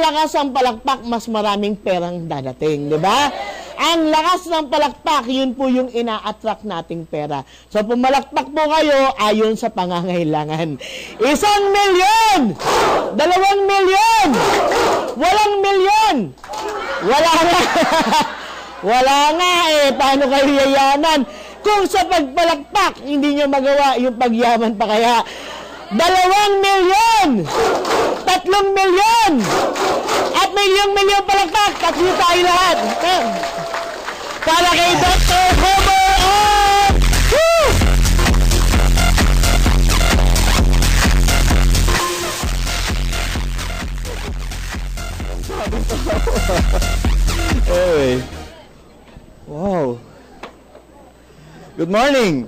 malakas ang palakpak, mas maraming perang dadating, di ba? Ang lakas ng palakpak, yun po yung ina-attract nating pera. So, pumalakpak po kayo ayon sa pangangailangan. 1 milyon! 2 milyon! 8 milyon! Wala nga. Wala nga eh. Paano kayo yayaman? Kung sa pagpalakpak, hindi nyo magawa yung pagyaman pa kaya. 2 milyon! 3 milyon! At milyong palakpak, tatlo tayo lahat. Para kay Dr. Homer on! Woo! Anyway. Wow. Good morning!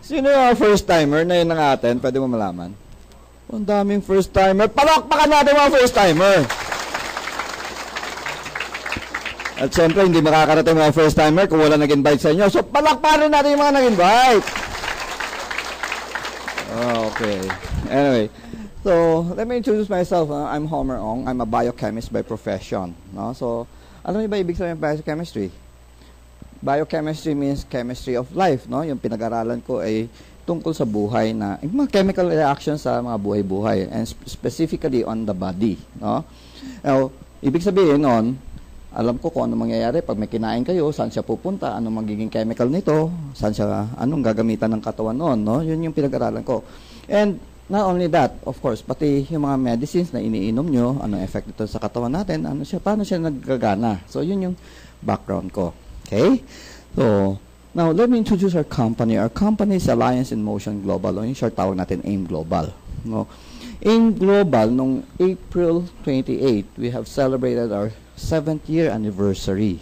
Sino yung first timer na yun ng atin? Pwede mo malaman? Ang daming first timer. Palakpakan natin mga first timer. At siyempre, hindi makakarating mga first timer kung wala nag-invite sa inyo. So, palakpakan rin natin yung mga nag-invite. Okay. Anyway. So, let me introduce myself. I'm Homer Ong. I'm a biochemist by profession. No? So, alam niyo ba ibig sabihin ng biochemistry? Biochemistry means chemistry of life, no? Yung pinag-aralan ko ay tungkol sa buhay na yung mga chemical reactions sa mga buhay-buhay and specifically on the body, no? Now, ibig sabihin nun, alam ko kung ano mangyayari pag may kinain kayo, saan siya pupunta, anong magiging chemical nito, saan siya, anong gagamitan ng katawan noon, no? Yun yung pinag-aralan ko. And not only that, of course, pati yung mga medicines na iniinom nyo, anong effect nito sa katawan natin, ano siya, paano siya naggagana. So, yun yung background ko. Okay? So, now, let me introduce our company. Our company is Alliance in Motion Global. O yung short tawag natin, AIM Global. No? AIM Global, nung April 28, we have celebrated our 7th year anniversary.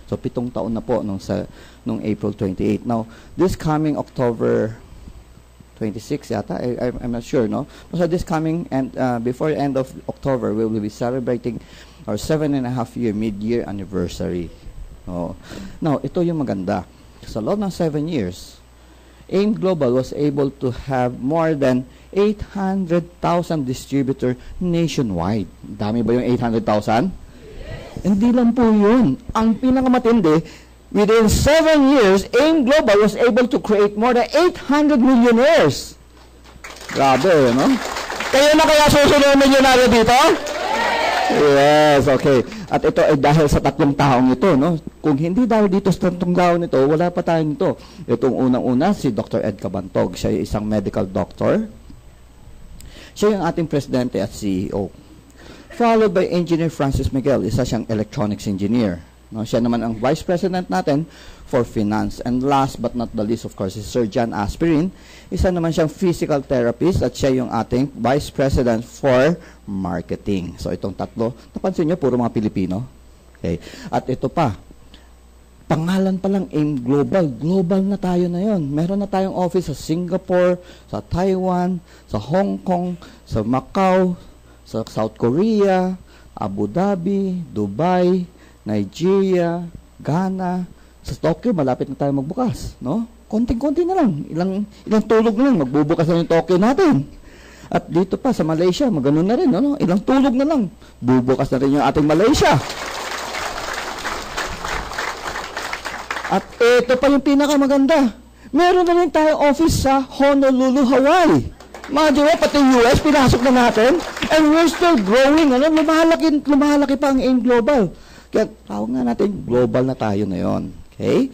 So, 7 taon na po nung April 28. Now, this coming October 26 yata, I'm not sure, no? So, this coming, and before the end of October, we will be celebrating our 7.5-year mid-year anniversary. Oh. Now, ito yung maganda. Sa loob ng 7 years, AIM Global was able to have more than 800,000 distributor nationwide. Dami ba yung 800,000? Yes. Hindi lang po yun. Ang pinakamatindi, within 7 years, AIM Global was able to create more than 800 millionaires. Grabe, no? Kayo na kaya susunod milyonaryo dito? Yes, okay. At ito ay dahil sa 3 taong ito, no? Kung hindi dahil dito sa 3 taong ito, wala pa tayong ito. Itong unang-una, si Dr. Ed Cabantog. Siya ay isang medical doctor. Siya yung ating presidente at CEO. Followed by Engineer Francis Miguel. Isa siyang electronics engineer. No? Siya naman ang vice president natin for finance. And last but not the least, of course, is Sir John Aspirin. Isa naman siyang physical therapist at siya yung ating vice president for marketing. So, itong tatlo, napansin nyo, puro mga Pilipino. Okay. At ito pa, pangalan pa lang AIM Global. Global na tayo na yon. Meron na tayong office sa Singapore, sa Taiwan, sa Hong Kong, sa Macau, sa South Korea, Abu Dhabi, Dubai, Nigeria, Ghana. Sa Tokyo, malapit na tayo magbukas, no? Konting-konti na lang. Ilang tulog na lang, magbubukas na yung Tokyo natin. At dito pa, sa Malaysia, maganon na rin, no? Ilang tulog na lang, bubukas na rin yung ating Malaysia. At ito pa yung pinakamaganda. Meron na rin tayong office sa Honolulu, Hawaii. Mga pati US, pinasok na natin. And we're still growing, ano? Lumalaki pa ang AIM Global. Kaya tawag nga natin, global na tayo na yon. Okay?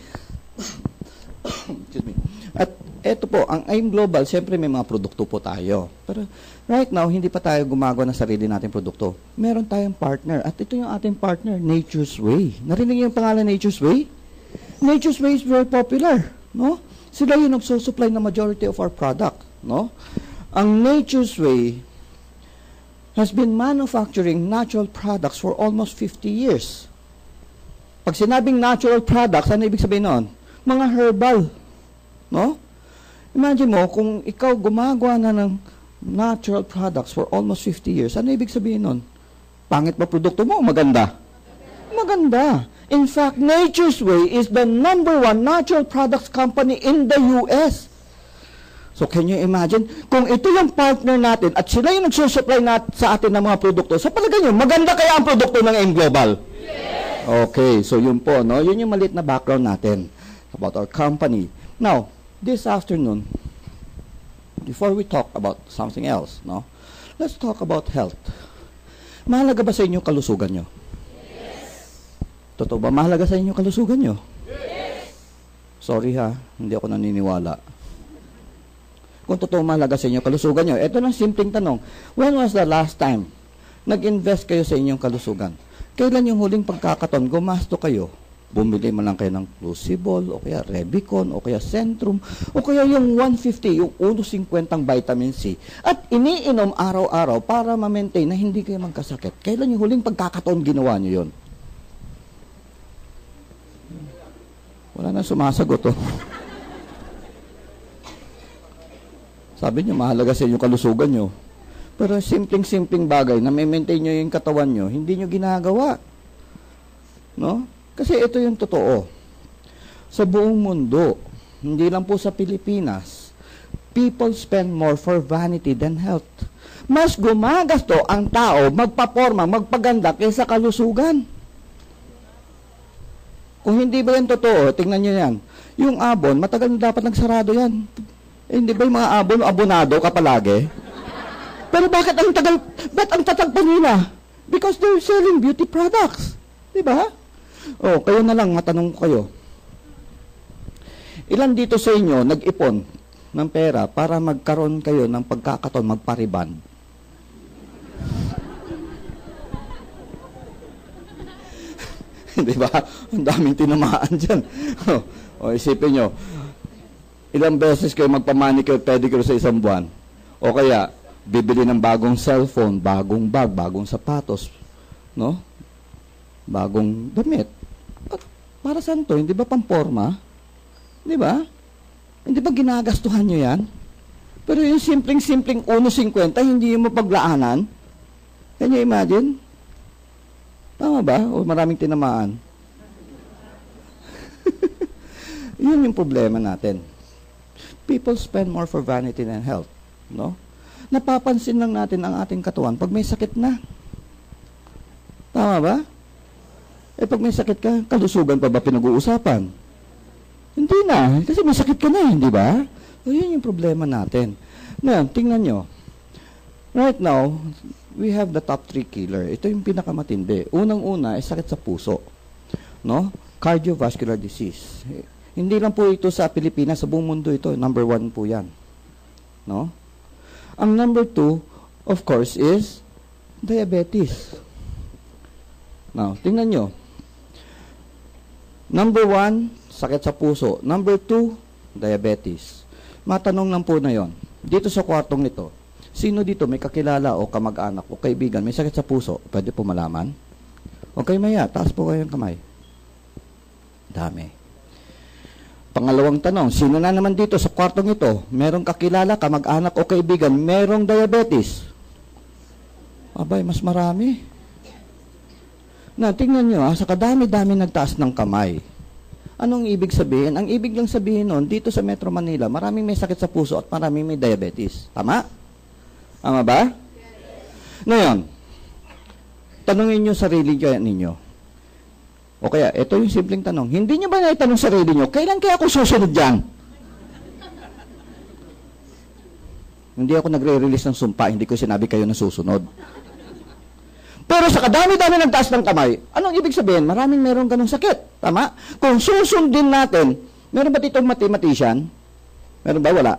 Excuse me. At eto po, ang AIM Global, siyempre may mga produkto po tayo. Pero right now, hindi pa tayo gumagawa ng sarili nating produkto. Meron tayong partner. At ito yung ating partner, Nature's Way. Narinig niyo yung pangalan Nature's Way? Nature's Way is very popular. No? Sila yung nagsusupply na majority of our product. No? Ang Nature's Way has been manufacturing natural products for almost 50 years. Pag sinabing natural products, ano ibig sabihin noon? Mga herbal. No? Imagine mo, kung ikaw gumagawa na ng natural products for almost 50 years, ano ibig sabihin noon? Pangit ba produkto mo? Maganda? Maganda. In fact, Nature's Way is the #1 natural products company in the US. So, can you imagine? Kung ito yung partner natin at sila yung nagsusupply sa atin ng mga produkto, sa palagay nyo, maganda kaya ang produkto ng AIM Global? Yes! Okay, so yun po, no? Yun yung maliit na background natin about our company. Now, this afternoon, before we talk about something else, no? Let's talk about health. Mahalaga ba sa inyo kalusugan nyo? Yes! Totoo ba? Mahalaga sa inyo kalusugan nyo? Yes! Sorry ha, hindi ako naniniwala. Kung totoo mahalaga sa inyo kalusugan nyo, ito lang simpleng tanong. When was the last time nag-invest kayo sa inyong kalusugan? Kailan yung huling pagkakataon gumasto kayo? Bumili man lang kayo ng Crucible, o kaya Revicon, o kaya Centrum, o kaya yung 150, yung 150 vitamin C, at iniinom araw-araw para ma-maintain na hindi kayo magkasakit. Kailan yung huling pagkakataon ginawa nyo yun? Wala na sumasagot, oh. Sabi niyo, mahalaga sa inyo kalusugan nyo. Pero simpleng-simpleng bagay na may-maintain nyo yung katawan nyo, hindi nyo ginagawa. No? Kasi ito yung totoo. Sa buong mundo, hindi lang po sa Pilipinas, people spend more for vanity than health. Mas gumagasto ang tao, magpaporma, magpaganda kaysa kalusugan. Kung hindi ba yan totoo, tingnan nyo yan. Yung abon, matagal na dapat nagsarado yan. Hindi ba yung mga abonado ka palagi? Pero bakit ang tagal, ba't ang tatag pa nila? Because they're selling beauty products. Diba? O, kayo na lang, matanong ko kayo. Ilan dito sa inyo nag-ipon ng pera para magkaroon kayo ng pagkakataon magpariban? Diba? Ang daming tinamaan dyan. O, isipin nyo, ilang beses kayo magpamanicure, pedicure sa isang buwan? O kaya, bibili ng bagong cellphone, bagong bag, bagong sapatos, no? Bagong damit. At para saan to? Hindi ba pamporma? Di ba? Hindi ba ginagastuhan nyo yan? Pero yung simpleng-simpleng 1.50, hindi yung mapaglaanan? Can you imagine? Tama ba? O maraming tinamaan? Yun yung problema natin. People spend more for vanity than health. No? Napapansin lang natin ang ating katawan pag may sakit na. Tama ba? Eh pag may sakit ka, kalusugan pa ba pinag-uusapan? Hindi na. Kasi may sakit ka na, hindi ba? So, yun yung problema natin. Ngayon, tingnan nyo. Right now, we have the top 3 killer. Ito yung pinakamatindi. Unang-una, ay sakit sa puso. No? Cardiovascular disease. Hindi lang po ito sa Pilipinas, sa buong mundo ito. Number 1 po yan. No? Ang number 2, of course, is diabetes. Now, tingnan nyo. Number 1, sakit sa puso. Number 2, diabetes. Matanong lang po na yon. Dito sa kwartong nito, sino dito may kakilala o kamag-anak o kaibigan may sakit sa puso? Pwede po malaman? Okay, maya, taas po kayong kamay. Dami. Pangalawang tanong, sino na naman dito sa kwartong ito, merong kakilala, kamag-anak o kaibigan, merong diabetes? Abay, mas marami. Na, tingnan nyo, sa kadami-dami nagtaas ng kamay. Anong ibig sabihin? Ang ibig lang sabihin nun, dito sa Metro Manila, maraming may sakit sa puso at maraming may diabetes. Tama? Tama ba? Ngayon, tanungin nyo sarili ninyo. O kaya, ito yung simpleng tanong. Hindi nyo ba naitanong sarili nyo, kailan kaya ako susunod dyan? Hindi ako nagre-release ng sumpa, hindi ko sinabi kayo na susunod. Pero sa kadami-dami nagtaas ng kamay, anong ibig sabihin? Maraming meron ganong sakit. Tama? Kung susundin natin, meron ba ditong mathematician? Meron ba? Wala.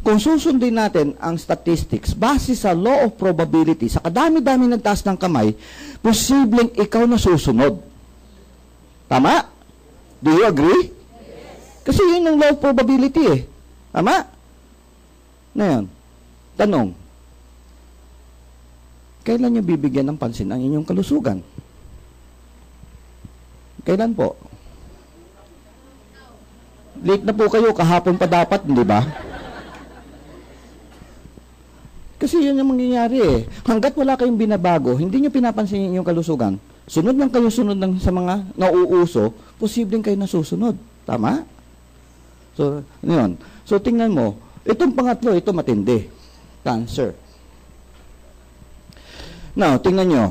Kung susundin natin ang statistics, base sa law of probability, sa kadami-dami nagtaas ng kamay, posibleng ikaw na susunod. Tama? Do you agree? Yes. Kasi yun yung law of probability eh. Tama? Ngayon, tanong, kailan nyo bibigyan ng pansin ang inyong kalusugan? Kailan po? Late na po kayo, kahapon pa dapat, hindi ba? Kasi yun yung mangyayari eh. Hanggat wala kayong binabago, hindi nyo pinapansin yung inyong kalusugan, sunod lang kayo sunod lang sa mga nauuso, posibleng kayo nasusunod. Tama? So, yun. So, tingnan mo, Itong pangatlo, ito matindi. Cancer. Now, tingnan nyo.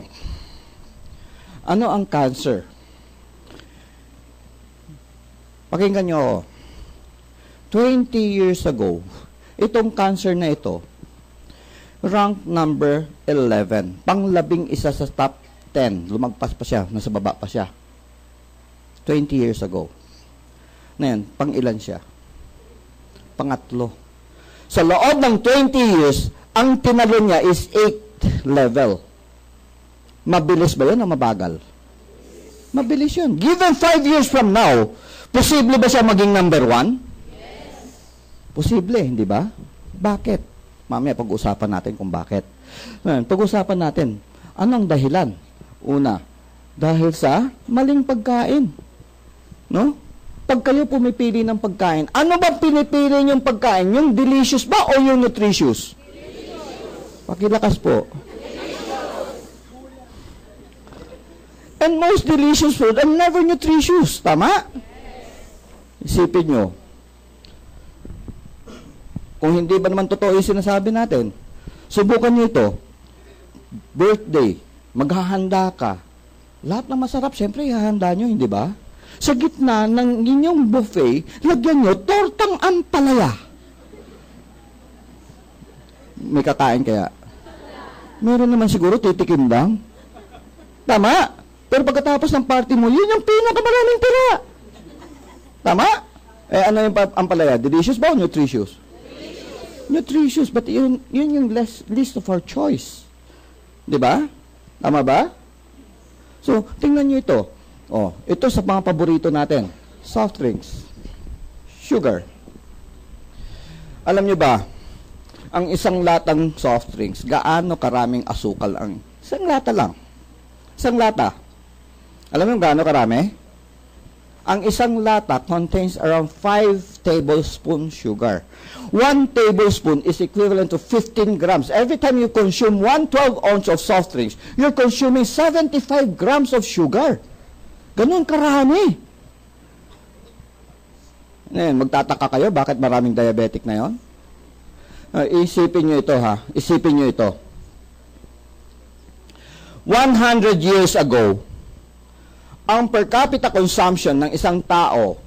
Ano ang cancer? Pakinggan nyo ako. 20 years ago, itong cancer na ito, rank number 11. Pang-11 sa top 10. Lumagpas pa siya, nasa baba pa siya. 20 years ago. Ngayon, pang-ilan siya? Pangatlo. Sa loob ng 20 years, ang tinalo niya is 8th level. Mabilis ba yun o mabagal? Mabilis yun. Given 5 years from now, posible ba siya maging number 1? Yes. Posible, hindi ba? Bakit? Mamaya pag-usapan natin kung bakit. Pag-usapan natin, anong dahilan? Una, dahil sa maling pagkain. No? Pag kayo pumipili ng pagkain, ano ba pinipili niyong pagkain? Yung delicious ba o yung nutritious? Delicious. Pakilakas po. Delicious. And most delicious food are never nutritious. Tama? Yes. Isipin nyo. Kung hindi ba naman totoo yung sinasabi natin, subukan nyo ito. Birthday, maghahanda ka. Lahat ng masarap, siyempre, ihahanda nyo, hindi ba? Sa gitna ng inyong buffet, lagyan nyo tortang ampalaya. May kakain kaya? Meron naman siguro, titikim lang. Tama? Pero pagkatapos ng party mo, yun yung pinakamaraming tira. Tama? Eh, ano yung ampalaya? Delicious ba o nutritious? Nutritious, but yun yung least of our choice. Di ba? Tama ba? So, tingnan nyo ito. Oh, ito sa mga paborito natin. Soft drinks. Sugar. Alam nyo ba, ang isang latang soft drinks, gaano karaming asukal ang isang lata lang. Isang lata. Alam mo gaano karami? Ang isang lata contains around 5 tablespoons sugar. 1 tablespoon is equivalent to 15 grams. Every time you consume 1 12-ounce of soft drinks, you're consuming 75 grams of sugar. Ganun karami. Ngayon, magtataka kayo, bakit maraming diabetic na yon? Isipin nyo ito ha. Isipin nyo ito. 100 years ago, ang per capita consumption ng isang tao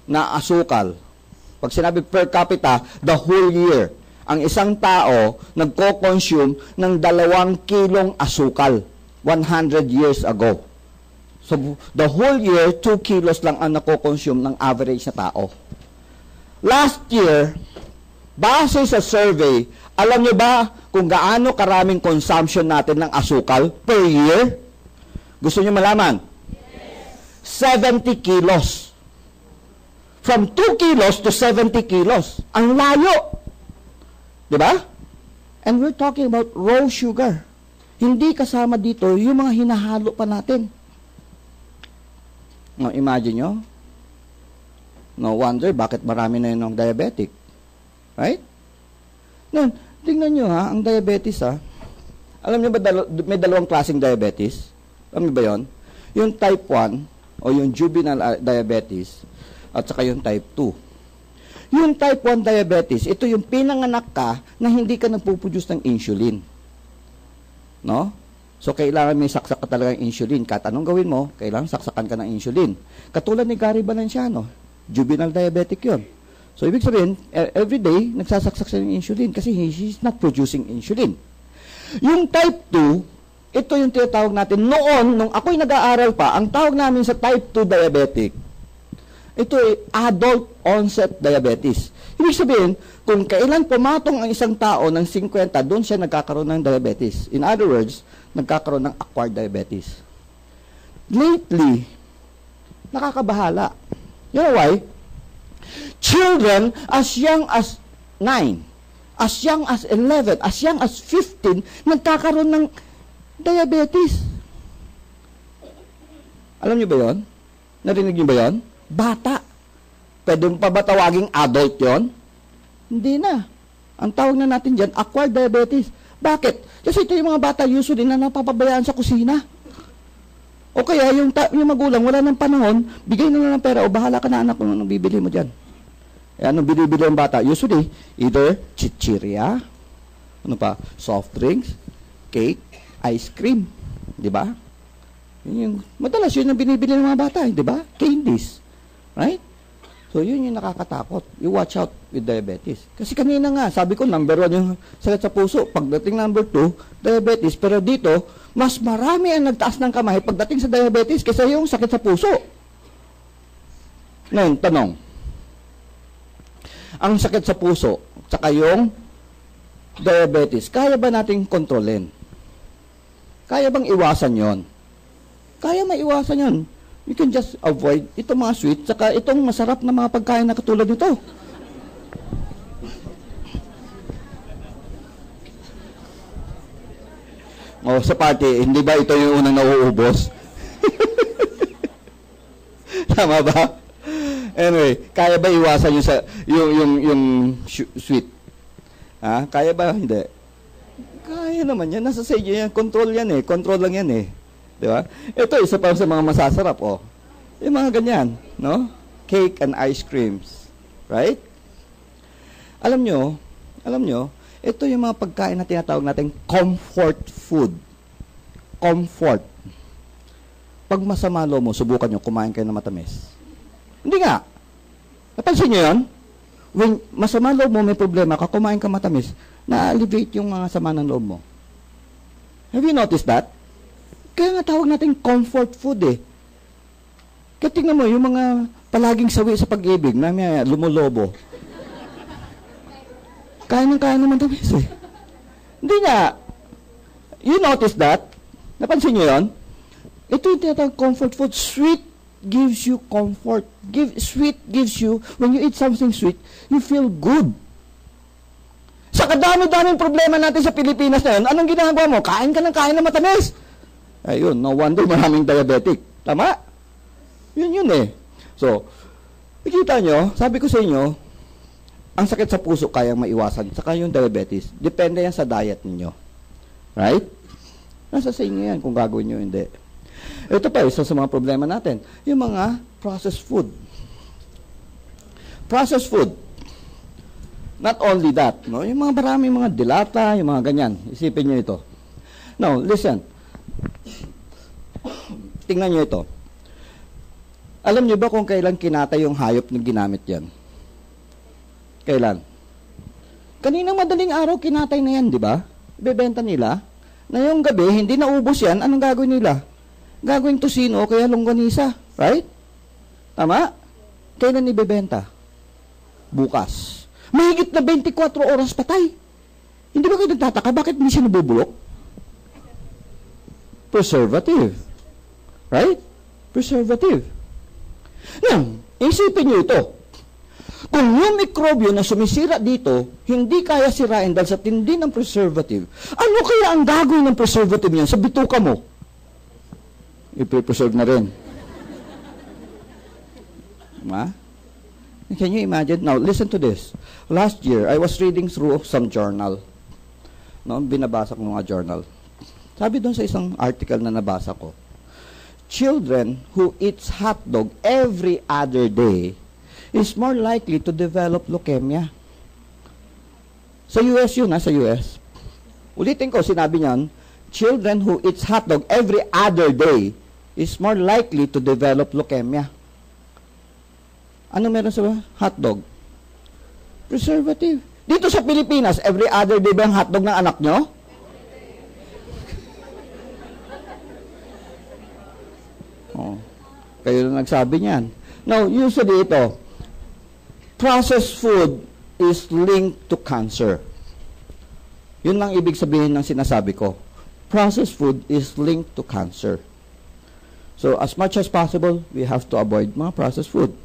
na asukal, pag sinabi per capita, the whole year, ang isang tao nagko-consume ng 2 kilong asukal 100 years ago. So, the whole year, 2 kilos lang ang nako-consume ng average na tao. Last year, base sa survey, alam niyo ba kung gaano karaming consumption natin ng asukal per year? Gusto niyo malaman? Yes. 70 kilos. From 2 kilos to 70 kilos. Ang layo. Diba? And we're talking about raw sugar. Hindi kasama dito yung mga hinahalo pa natin. No, imagine nyo. No wonder bakit marami na yun ng diabetic. Right? Now, tingnan nyo ha, ang diabetes ha. Alam nyo ba may dalawang klaseng diabetes? Alam nyo ba yun? Yung type 1 o yung juvenile diabetes at saka yung type 2. Yung type 1 diabetes, ito yung pinanganak ka na hindi ka nagpuproduce ng insulin. No? So, kailangan may saksak ka talaga ng insulin. Kahit anong gawin mo, kailangan saksakan ka ng insulin. Katulad ni Gary Valenciano, juvenile diabetic yun. So, ibig sabihin, every day, nagsasaksak siya ng insulin kasi he's not producing insulin. Yung type 2, ito yung tinatawag natin. Noon, nung ako'y nag-aaral pa, ang tawag namin sa type 2 diabetic, ito ay adult onset diabetes. Ibig sabihin, kung kailan pumatong ang isang tao ng 50, doon siya nagkakaroon ng diabetes. In other words, nagkakaroon ng acquired diabetes. Lately, nakakabahala. You know why? Children as young as 9, as young as 11, as young as 15, nagkakaroon ng diabetes. Alam niyo ba yon? Narinig niyo ba yon? Bata. Pwede mo pa ba tawaging adult yon? Hindi na. Ang tawag na natin dyan, acquired diabetes. Bakit? Kasi ito yung mga bata usually na napapabayaan sa kusina. O kaya yung magulang wala ng panahon, bigay na lang ng pera o bahala ka na anak kung anong bibili mo dyan. Eh, anong binibili ang bata? Usually, either chichirya, ano pa, soft drinks, cake, ice cream. Di ba? Madalas yun ang binibili ng mga bata, di ba? Candies. Right? So, yun yung nakakatakot. You watch out with diabetes. Kasi kanina nga, sabi ko, number 1 yung sakit sa puso. Pagdating number 2, diabetes. Pero dito, mas marami ang nagtaas ng kamay pagdating sa diabetes kaysa yung sakit sa puso. Ngayon, tanong. Ang sakit sa puso, tsaka yung diabetes, kaya ba nating kontrolin? Kaya bang iwasan yon? Kaya maiwasan yon. You can just avoid itong mga sweet, tsaka itong masarap na mga pagkain na katulad nito. O, sa party, hindi ba ito yung unang nauubos? Tama ba? Anyway, kaya ba iwasan yung sweet? Ha? Kaya ba? Hindi. Kaya naman yan. Nasa sa inyo yan. Control yan eh. Control lang yan eh. Di ba? Ito, isa pa sa mga masasarap, oh. Yung mga ganyan, no? Cake and ice creams. Right? Alam nyo, ito yung mga pagkain na tinatawag natin comfort food. Comfort. Pag masama lo mo, subukan nyo, kumain kayo ng matamis. Hindi nga. Napansin nyo yun? When masama loob mo, may problema ka, kumain ka matamis, na-alleviate yung mga sama ng loob mo. Have you noticed that? Kaya nga tawag natin comfort food eh. Kaya tingnan mo, yung mga palaging sawi sa pag-ibig, mamaya lumulobo. Kain ng matamis eh. Hindi nga. You notice that? Napansin nyo yun? Ito yung tinatawag comfort food. Sweet gives you comfort. Sweet gives you, when you eat something sweet, you feel good. Sa kadami-daming problema natin sa Pilipinas na yun, anong ginagawa mo? Kain ka ng matamis. Ayun, no wonder maraming diabetic. Tama? Yun eh. So, nakita nyo, sabi ko sa inyo, ang sakit sa puso kayang maiwasan, saka yung diabetes, depende yan sa diet ninyo. Right? Nasa sa inyo yan kung gagawin nyo, hindi. Ito pa, isa sa mga problema natin, yung mga processed food. Processed food. Not only that, no? Yung mga maraming mga dilata, yung mga ganyan. Isipin nyo ito. Now, listen. Tingnan nyo ito. Alam nyo ba kung kailan kinatay yung hayop na ginamit yan? Kailan? Kaninang madaling araw, kinatay na yan, di ba? Ibebenta nila. Na yung gabi, hindi naubos yan, anong gagawin nila? Gagawin tosino o kaya longganisa. Right? Tama? Kailan ibebenta? Bukas. Mahigit na 24 oras patay. Hindi ba kayo nagtataka? Bakit hindi siya nabubulok? Preservative. Right? Preservative. Now, isipin nyo ito. Kung yung mikrobyo na sumisira dito, hindi kaya sirain dahil sa tindi ng preservative, ano kaya ang gagawin ng preservative niyan sa bituka mo? I-preserve na rin. Ma? Can you imagine? Now, listen to this. Last year, I was reading through some journal. No, binabasa ko mga journal. Sabi doon sa isang article na nabasa ko, children who eats hotdog every other day is more likely to develop leukemia. Sa US yun, sa US. Ulitin ko, sinabi niyan, children who eats hotdog every other day is more likely to develop leukemia. Ano meron sa hotdog? Preservative. Dito sa Pilipinas, every other day ba ang hotdog ng anak nyo? Oh, kayo na nagsabi niyan. Now, usually ito, processed food is linked to cancer. Yun lang ibig sabihin ng sinasabi ko. Processed food is linked to cancer. So, as much as possible, we have to avoid mga processed food.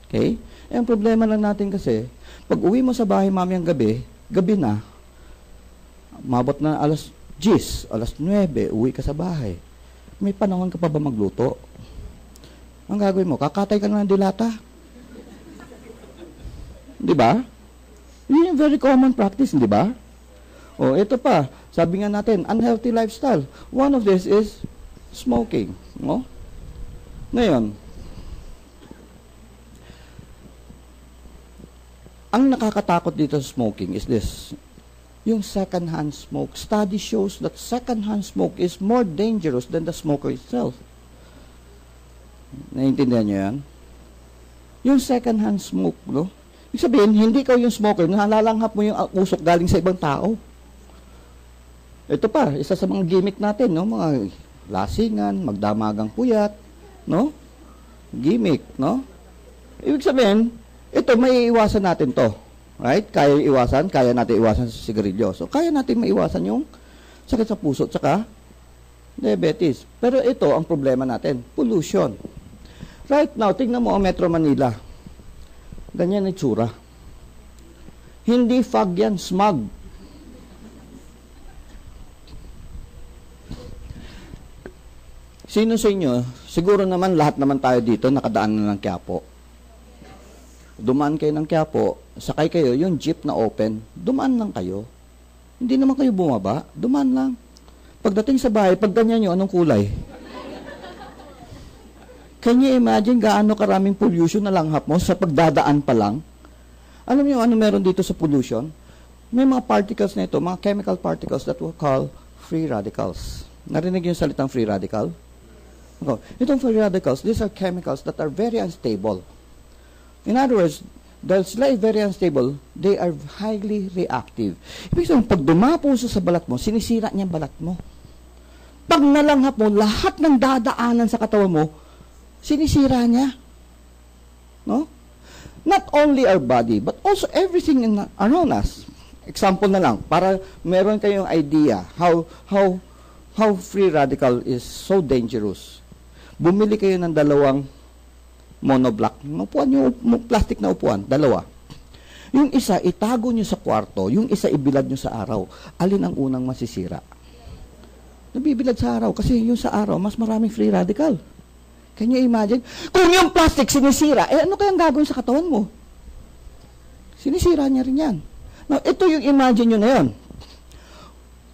Okay? Eh, ang problema lang natin kasi, pag uwi mo sa bahay mamayang gabi na, mabot na alas 10, alas 9, uwi ka sa bahay. May panahon ka pa ba magluto? Ang gagawin mo, kakatay ka na ng dilata. Di ba? Yun yung very common practice, di ba? O, ito pa, sabi nga natin, unhealthy lifestyle. One of this is smoking. No? Ngayon, Ang nakakatakot dito sa smoking is this. Yung second-hand smoke. Study shows that second-hand smoke is more dangerous than the smoker itself. Naiintindihan niyo yan? Yung second-hand smoke, no? Ibig sabihin, hindi ka yung smoker, nalalanghap mo yung usok galing sa ibang tao. Ito pa, isa sa mga gimmick natin, no? Mga lasingan, magdamagang puyat, no? Gimmick, no? Ibig sabihin, ito, may iwasan natin to. Right? Kaya iwasan, kaya natin iwasan sa sigarilyo. So, kaya natin maiwasan yung sakit sa puso at saka diabetes. Pero ito, ang problema natin, pollution. Right now, tingnan mo ang Metro Manila. Ganyan ang itsura. Hindi fog yan, smog. Sino sa inyo, siguro naman lahat naman tayo dito nakadaan na ng Quiapo. Dumaan kayo ng Quiapo, sakay kayo, yung jeep na open, dumaan lang kayo. Hindi naman kayo bumaba, dumaan lang. Pagdating sa bahay, pag ganyan nyo, anong kulay? Can you imagine gaano karaming pollution na langhap mo sa pagdadaan pa lang? Alam niyo ano meron dito sa pollution? May mga particles na ito, mga chemical particles that we call free radicals. Narinig yung salitang free radical? Itong free radicals, these are chemicals that are very unstable. In other words, dahil sila ay very unstable, they are highly reactive. Ibig sabihin, pag dumapo sa balat mo, sinisira niya ang balat mo. Pag nalanghap mo, lahat ng dadaanan sa katawan mo, sinisira niya. No? Not only our body, but also everything around us. Example na lang, para meron kayong idea how free radical is so dangerous. Bumili kayo ng dalawang monoblock. Upuan yung plastic na upuan, dalawa. Yung isa, itago nyo sa kwarto, yung isa, ibilad nyo sa araw. Alin ang unang masisira? Nabibilad sa araw, kasi yung sa araw, mas maraming free radical. Can you imagine? Kung yung plastic sinisira, ano kayang gagawin sa katawan mo? Sinisira niya rin yan. Now, ito yung imagine nyo na yun.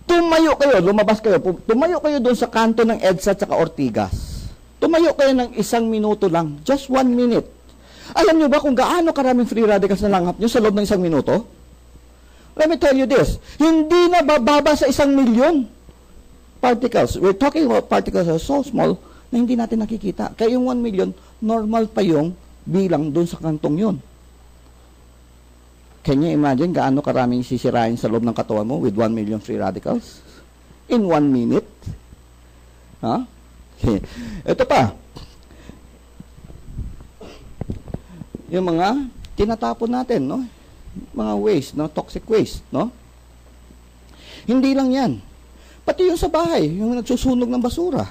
Tumayo kayo, lumabas kayo, tumayo kayo doon sa kanto ng EDSA at saka Ortigas. Tumayo kayo ng 1 minuto lang. Just 1 minute. Alam nyo ba kung gaano karaming free radicals na langhap nyo sa loob ng 1 minuto? Let me tell you this. Hindi na bababa sa 1 milyon particles. We're talking about particles that are so small na hindi natin nakikita. Kaya yung 1 million, normal pa yung bilang doon sa kantong yun. Can you imagine gaano karaming sisirain sa loob ng katawan mo with 1 million free radicals? In 1 minute? Ha? Okay. Ito pa. Yung mga tinatapon natin, no? Mga waste, no? Toxic waste, no? Hindi lang yan. Pati yung sa bahay, yung nagsusunog ng basura.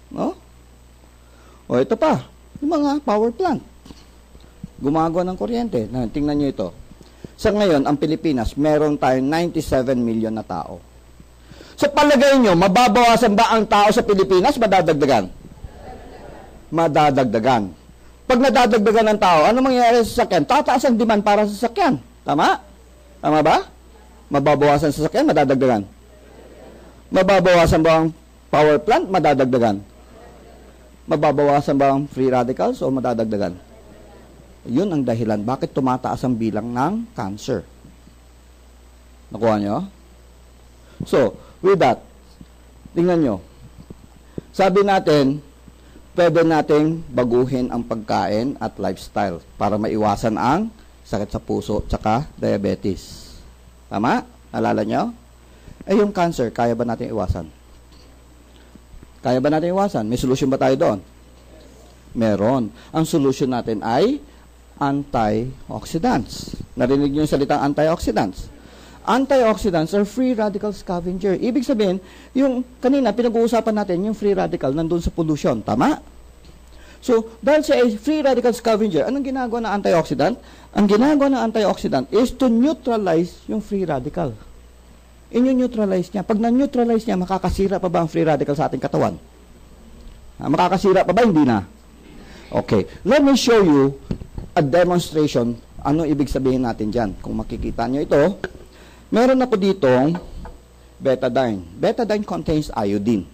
No? O ito pa, yung mga power plant. Gumagawa ng kuryente. Tingnan nyo ito. Sa ngayon, ang Pilipinas, meron tayong 97 million na tao. Sa palagay nyo, mababawasan ba ang tao sa Pilipinas? Madadagdagan? Madadagdagan. Pag nadadagdagan ng tao, ano mangyayari sa sasakyan? Tataas ang demand para sa sasakyan. Tama? Tama ba? Mababawasan sa sasakyan, madadagdagan. Mababawasan ba ang power plant? Madadagdagan. Mababawasan ba ang free radicals o madadagdagan? Yun ang dahilan. Bakit tumataas ang bilang ng cancer? Nakuha nyo? So, with that, tingnan nyo. Sabi natin, pwede nating baguhin ang pagkain at lifestyle para maiwasan ang sakit sa puso at diabetes. Tama? Nalala nyo? Yung cancer, kaya ba natin iwasan? Kaya ba natin iwasan? May solution ba tayo doon? Meron. Ang solution natin ay antioxidants. Narinig nyo yung salitang antioxidants? Antioxidants are free radical scavenger. Ibig sabihin, yung kanina pinag-uusapan natin, yung free radical nandun sa pollution. Tama? So, dahil siya ay free radical scavenger, anong ginagawa ng antioxidant? Ang ginagawa ng antioxidant is to neutralize yung free radical. Inyo-neutralize niya. Pag na-neutralize niya, makakasira pa ba ang free radical sa ating katawan? Makakasira pa ba? Hindi na. Okay. Let me show you a demonstration. Ano ibig sabihin natin dyan? Kung makikita nyo ito, meron ako ditong betadine. Betadine contains iodine.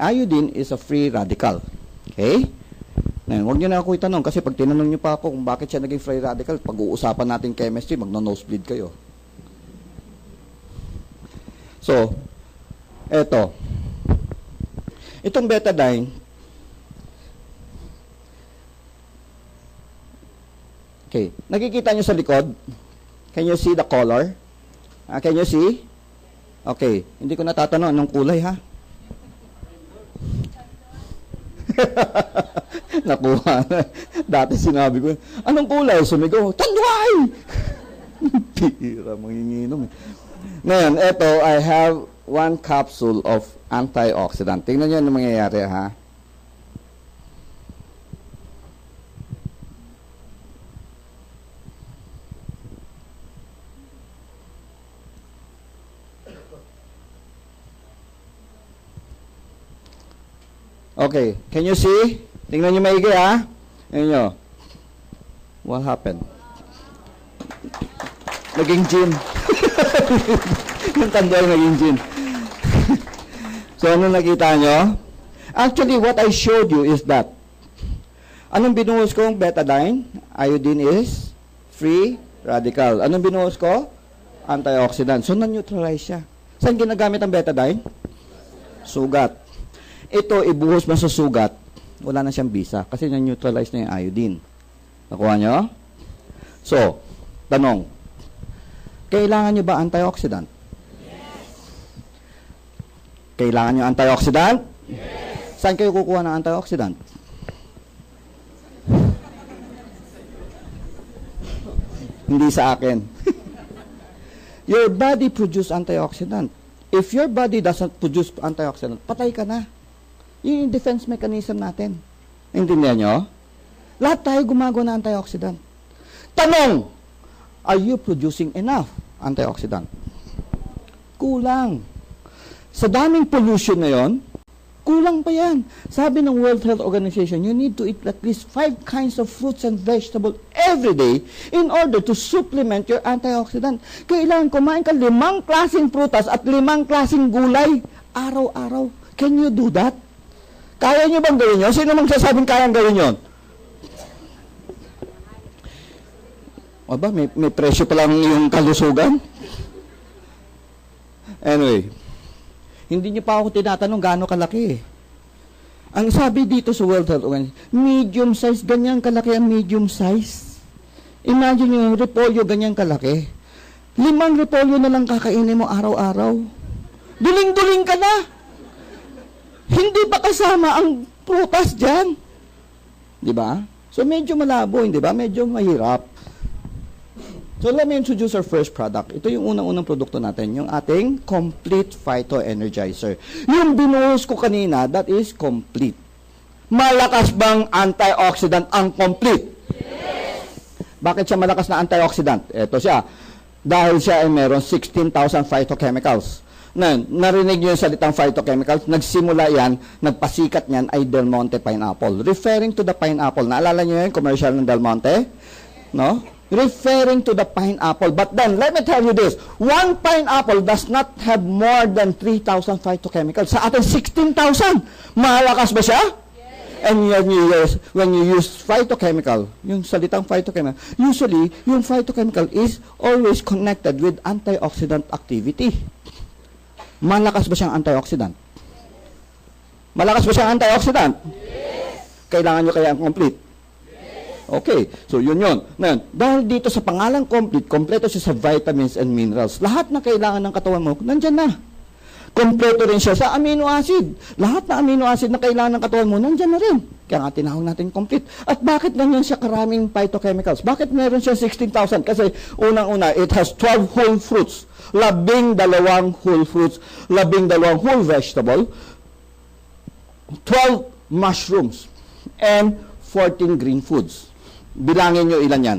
Iodine is a free radical. Okay? Ngayon, huwag niyo na ako itanong kasi pag tinanong niyo pa ako kung bakit siya naging free radical, pag-uusapan natin chemistry, magno-nosebleed kayo. So, eto. Itong betadine, okay, nakikita niyo sa likod? Can you see the color? Can you see? Okay, hindi ko natatanong anong kulay, ha? Nakuha na. Dati sinabi ko, anong kulay? Sumigaw, tanduay! Pira, manginginom eh. Ngayon, eto, I have 1 capsule of antioxidant. Tingnan nyo ano mangyayari, ha? Okay, can you see? Tingnan nyo maigi, ha? Tingnan nyo. What happened? Naging gin. Yung tandoy naging gin. So, ano nakita nyo? Actually, what I showed you is that anong binuhos kong betadine? Iodine is free radical. Anong binuhos ko? Antioxidant. So, na-neutralize siya. Saan ginagamit ang betadine? Sugat. Ito, ibuhos mo sa sugat, wala na siyang bisa kasi na-neutralize na yung iodine. Nakuha nyo? So, tanong, kailangan nyo ba antioxidant? Yes. Kailangan nyo antioxidant? Yes. Saan kayo kukuha ng antioxidant? Hindi sa akin. Your body produce antioxidant. If your body doesn't produce antioxidant, patay ka na. Yun yung defense mechanism natin. Intindihan nyo? Lahat tayo gumagawa ng antioxidant. Tanong, are you producing enough antioxidant? Kulang. Sa daming pollution na yon, kulang pa yan. Sabi ng World Health Organization, you need to eat at least 5 kinds of fruits and vegetables every day in order to supplement your antioxidant. Kailangan kumain ka 5 klaseng prutas at 5 klaseng gulay araw-araw. Can you do that? Kaya nyo bang gawin yun? Sino magsasabing kayang gawin yun? O ba, may presyo pa lang yung kalusugan? Anyway, hindi nyo pa ako tinatanong gaano kalaki. Ang sabi dito sa World Health Organization, medium size, ganyan kalaki ang medium size. Imagine yung repolyo, ganyan kalaki. 5 repolyo na lang kakainin mo araw-araw. Duling-duling ka na! Hindi ba kasama ang prutas dyan? Di ba? So, medyo malabo, hindi ba? Medyo mahirap. So, let me introduce our first product. Ito yung unang-unang produkto natin, yung ating Complete Phyto Energizer. Yung binuhos ko kanina, that is complete. Malakas bang antioxidant ang complete? Yes! Bakit siya malakas na antioxidant? Ito siya. Dahil siya ay meron 16,000 phytochemicals. Narinig niyo yung salitang phytochemicals, nagsimula yan, nagpasikat niyan ay Del Monte pineapple. Referring to the pineapple, naalala niyo yung commercial ng Del Monte? No? Referring to the pineapple. But then, let me tell you this, 1 pineapple does not have more than 3,000 phytochemicals. Sa atin, 16,000. Malakas ba siya? Yes. And when you use phytochemical, yung salitang phytochemical, usually, yung phytochemical is always connected with antioxidant activity. Malakas ba siyang antioxidant? Malakas ba siyang antioxidant? Yes. Kailangan nyo kaya ang complete? Yes. Okay, so yun. Ngayon, dahil dito sa pangalang complete, kompleto siya sa vitamins and minerals. Lahat na kailangan ng katawan mo, nandyan na. Kompleto rin siya sa amino acid. Lahat na amino acid na kailangan ng katawan mo, nandyan na rin. Kaya nga tinawag natin complete. At bakit ganyan siya karaming phytochemicals? Bakit meron siya 16,000? Kasi unang-una, it has 12 whole fruits. 12 whole fruits, 12 whole vegetable, 12 mushrooms, and 14 green foods. Bilangin nyo ilan yan.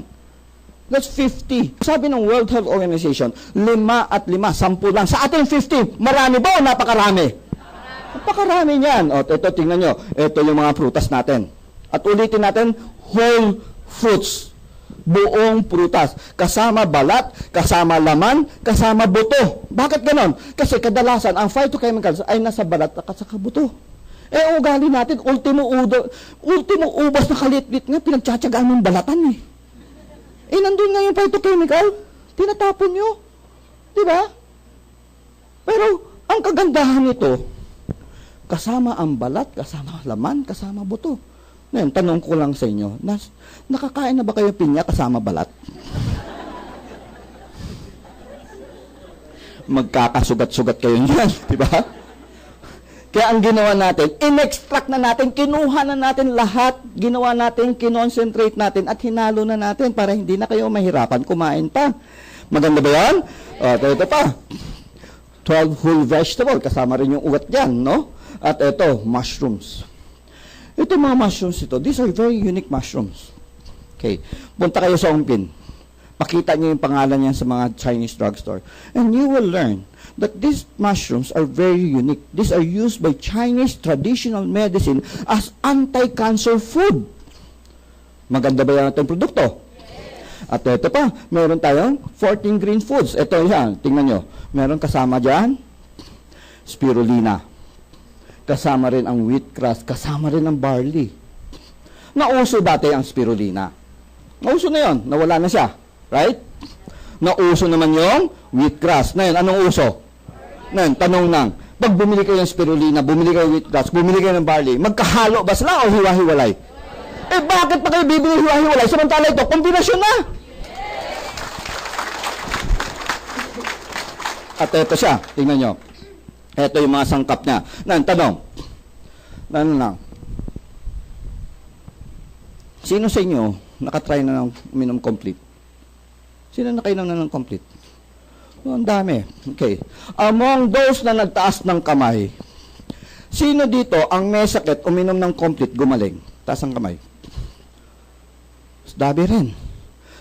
That's 50. Sabi ng World Health Organization, 5 at 5, 10 lang. Sa ating 50, marami ba o napakarami? Napakarami niyan. O, ito, tingnan nyo. Ito yung mga prutas natin. At ulitin natin, whole fruits. Buong prutas. Kasama balat, kasama laman, kasama buto. Bakit ganon? Kasi kadalasan, ang phytochemicals ay nasa balat at saka buto. Eh, ugali natin, ultimo ubas na kalitlit nga, pinagtsatsagaan ng balatan eh. Eh, nandun nga yung phytochemical, tinatapon nyo. Diba? Pero, ang kagandahan nito, kasama ang balat, kasama laman, kasama buto. Ngayon, tanong ko lang sa inyo, nakakain na ba kayo pinya kasama balat? Magkakasugat-sugat kayo niyan, di ba? Kaya ang ginawa natin, in-extract na natin, kinuha na natin lahat, ginawa natin, kinoncentrate natin, at hinalo na natin para hindi na kayo mahirapan kumain pa. Maganda ba yan? Ito pa. 12 whole vegetable, kasama rin yung ugat dyan, no? At ito, mushrooms. Ito mga mushrooms ito, these are very unique mushrooms. Okay, punta kayo sa Ongpin. Pakita niyo yung pangalan niyan sa mga Chinese drugstore. And you will learn that these mushrooms are very unique. These are used by Chinese traditional medicine as anti-cancer food. Maganda ba yan itong produkto? At ito pa, meron tayong 14 green foods. Ito yan, tingnan nyo. Meron kasama dyan, spirulina. Kasama rin ang wheatgrass, kasama rin ang barley. Nauso dati ang spirulina. Nauso na yon, nawala na siya. Right? Nauso naman yung wheatgrass. Ngayon, anong uso? Ngayon, tanong nang, pag bumili kayo ng spirulina, bumili kayo ng wheatgrass, bumili kayo ng barley, magkahalo ba sila o hiwa-hiwalay? Eh, bakit pa kayo bibili hiwa-hiwalay? Samantala ito, kombinasyon na. At ito siya, tingnan nyo. Ito yung mga sangkap niya. Ngayon, tanong. Sino sa inyo nakatry na ng uminom complete? Sino nakainom na ng complete? Oh, ang dami. Okay. Among those na nagtaas ng kamay, sino dito ang may sakit, uminom ng complete, gumaling? Taas ang kamay. Dami rin.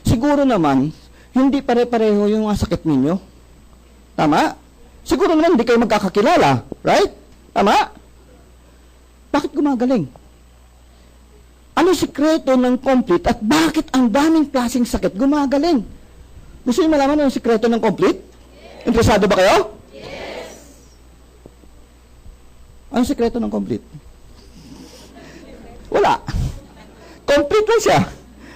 Siguro naman, hindi pare-pareho yung mga sakit ninyo. Tama? Siguro naman, hindi kayo magkakakilala. Right? Tama? Bakit gumagaling? Ano sikreto ng complete at bakit ang daming klaseng sakit gumagaling? Gusto niyo malaman ang sikreto ng complete? Yes. Interesado ba kayo? Yes. Anong sikreto ng complete? Wala. Complete lang siya.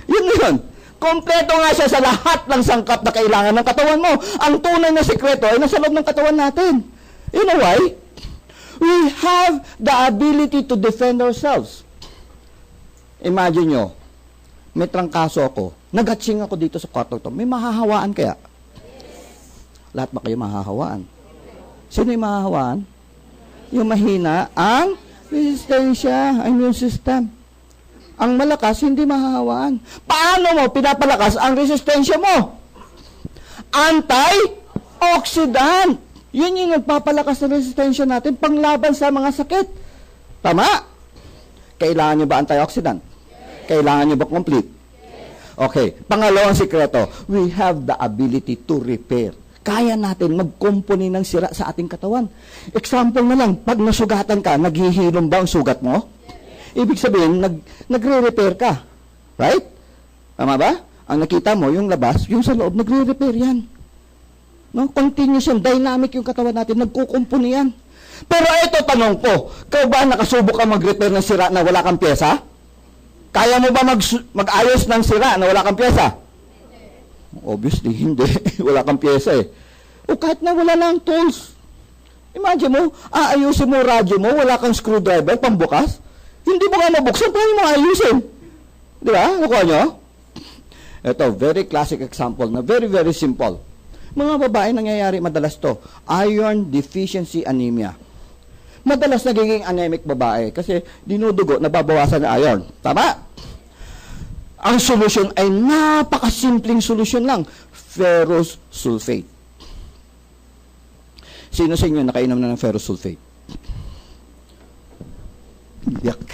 Yun na yun. Kompleto nga siya sa lahat ng sangkap na kailangan ng katawan mo. Ang tunay na sikreto ay nasa loob ng katawan natin. You know why? We have the ability to defend ourselves. Imagine nyo, may trangkaso ako, nag-hatching ako dito sa kwarto to, may mahahawaan kaya? Lahat ba kayo mahahawaan? Sino yung mahahawaan? Yung mahina, ang resistensya, ang immune system. Ang malakas, hindi mahahawaan. Paano mo pinapalakas ang resistensya mo? Antioxidant. Yun yung nagpapalakas ng resistensya natin panglaban sa mga sakit. Tama? Kailangan nyo ba antioxidant? Kailangan nyo ba complete? Okay. Pangalawang sikreto, we have the ability to repair. Kaya natin magkumpuni ng sira sa ating katawan. Example na lang, pag nasugatan ka, naghihilom ba ang sugat mo? Ibig sabihin, nagre-repair ka. Right? Tama ba? Ang nakita mo, yung labas, yung sa loob, nagre-repair yan. No? Continuous yan, dynamic yung katawan natin, nagkukumpuni yan. Pero ito, tanong ko, ikaw ba nakasubok ka mag-repair ng sira na wala kang pyesa? Kaya mo ba mag-ayos ng sira na wala kang pyesa? Obviously, hindi. Wala kang pyesa eh. O kahit na wala lang tools. Imagine mo, aayusin mo radyo mo, wala kang screwdriver, pambukas. Hindi mo nga mabuksan, paano mo aayusin? Di ba? Nakuha nyo? Ito, very classic example na very, very simple. Mga babae, nangyayari madalas to. Iron deficiency anemia. Madalas nagiging anemic babae kasi dinudugo, nababawasan na iron. Tama? Ang solusyon ay napakasimpleng solusyon lang. Ferrous sulfate. Sino sa inyo nakainom na ng ferrous sulfate? Yak.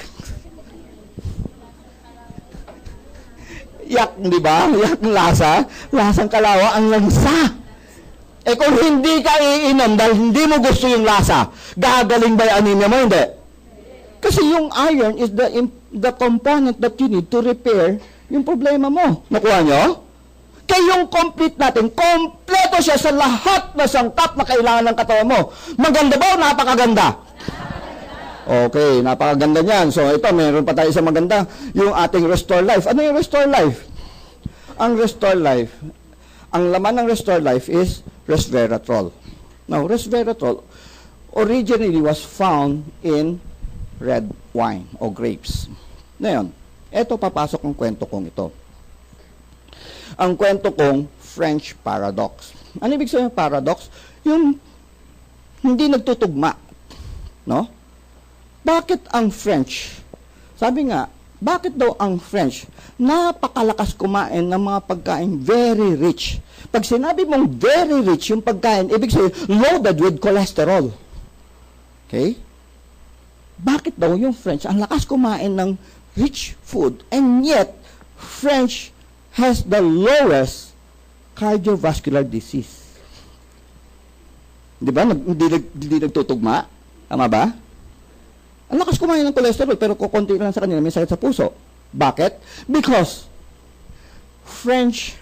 Yak, di ba? Yak ang lasa. Lasang kalawa ang lansa. Eh kung hindi ka iinom dahil hindi mo gusto yung lasa, gagaling ba yung anemia mo? Hindi. Kasi yung iron is the component that you need to repair yung problema mo. Nakuha nyo? Kaya yung complete natin, kompleto siya sa lahat na sangkap na kailangan ng katawan mo. Maganda ba o napakaganda? Okay, napakaganda niyan. So ito, meron pa tayo isang maganda, yung ating Restore Life. Ano yung Restore Life? Ang Restore Life, ang laman ng Restore Life is resveratrol. Now, resveratrol originally was found in red wine o grapes. Ngayon, ito papasok ang kwento kong ito. Ang kwento kong French paradox. Ano ibig sabihin ng paradox? Yung hindi nagtutugma. No? Bakit ang French? Sabi nga, bakit daw ang French napakalakas kumain ng mga pagkain very rich? Pag sinabi mong very rich yung pagkain, ibig sabihin loaded with cholesterol. Okay? Bakit daw yung French ang lakas kumain ng rich food and yet French has the lowest cardiovascular disease? Di ba? Hindi nagtutugma? Tama ba? Ang lakas kumain ng cholesterol, pero kukunti lang sa kanila, may sakit sa puso. Bakit? Because French,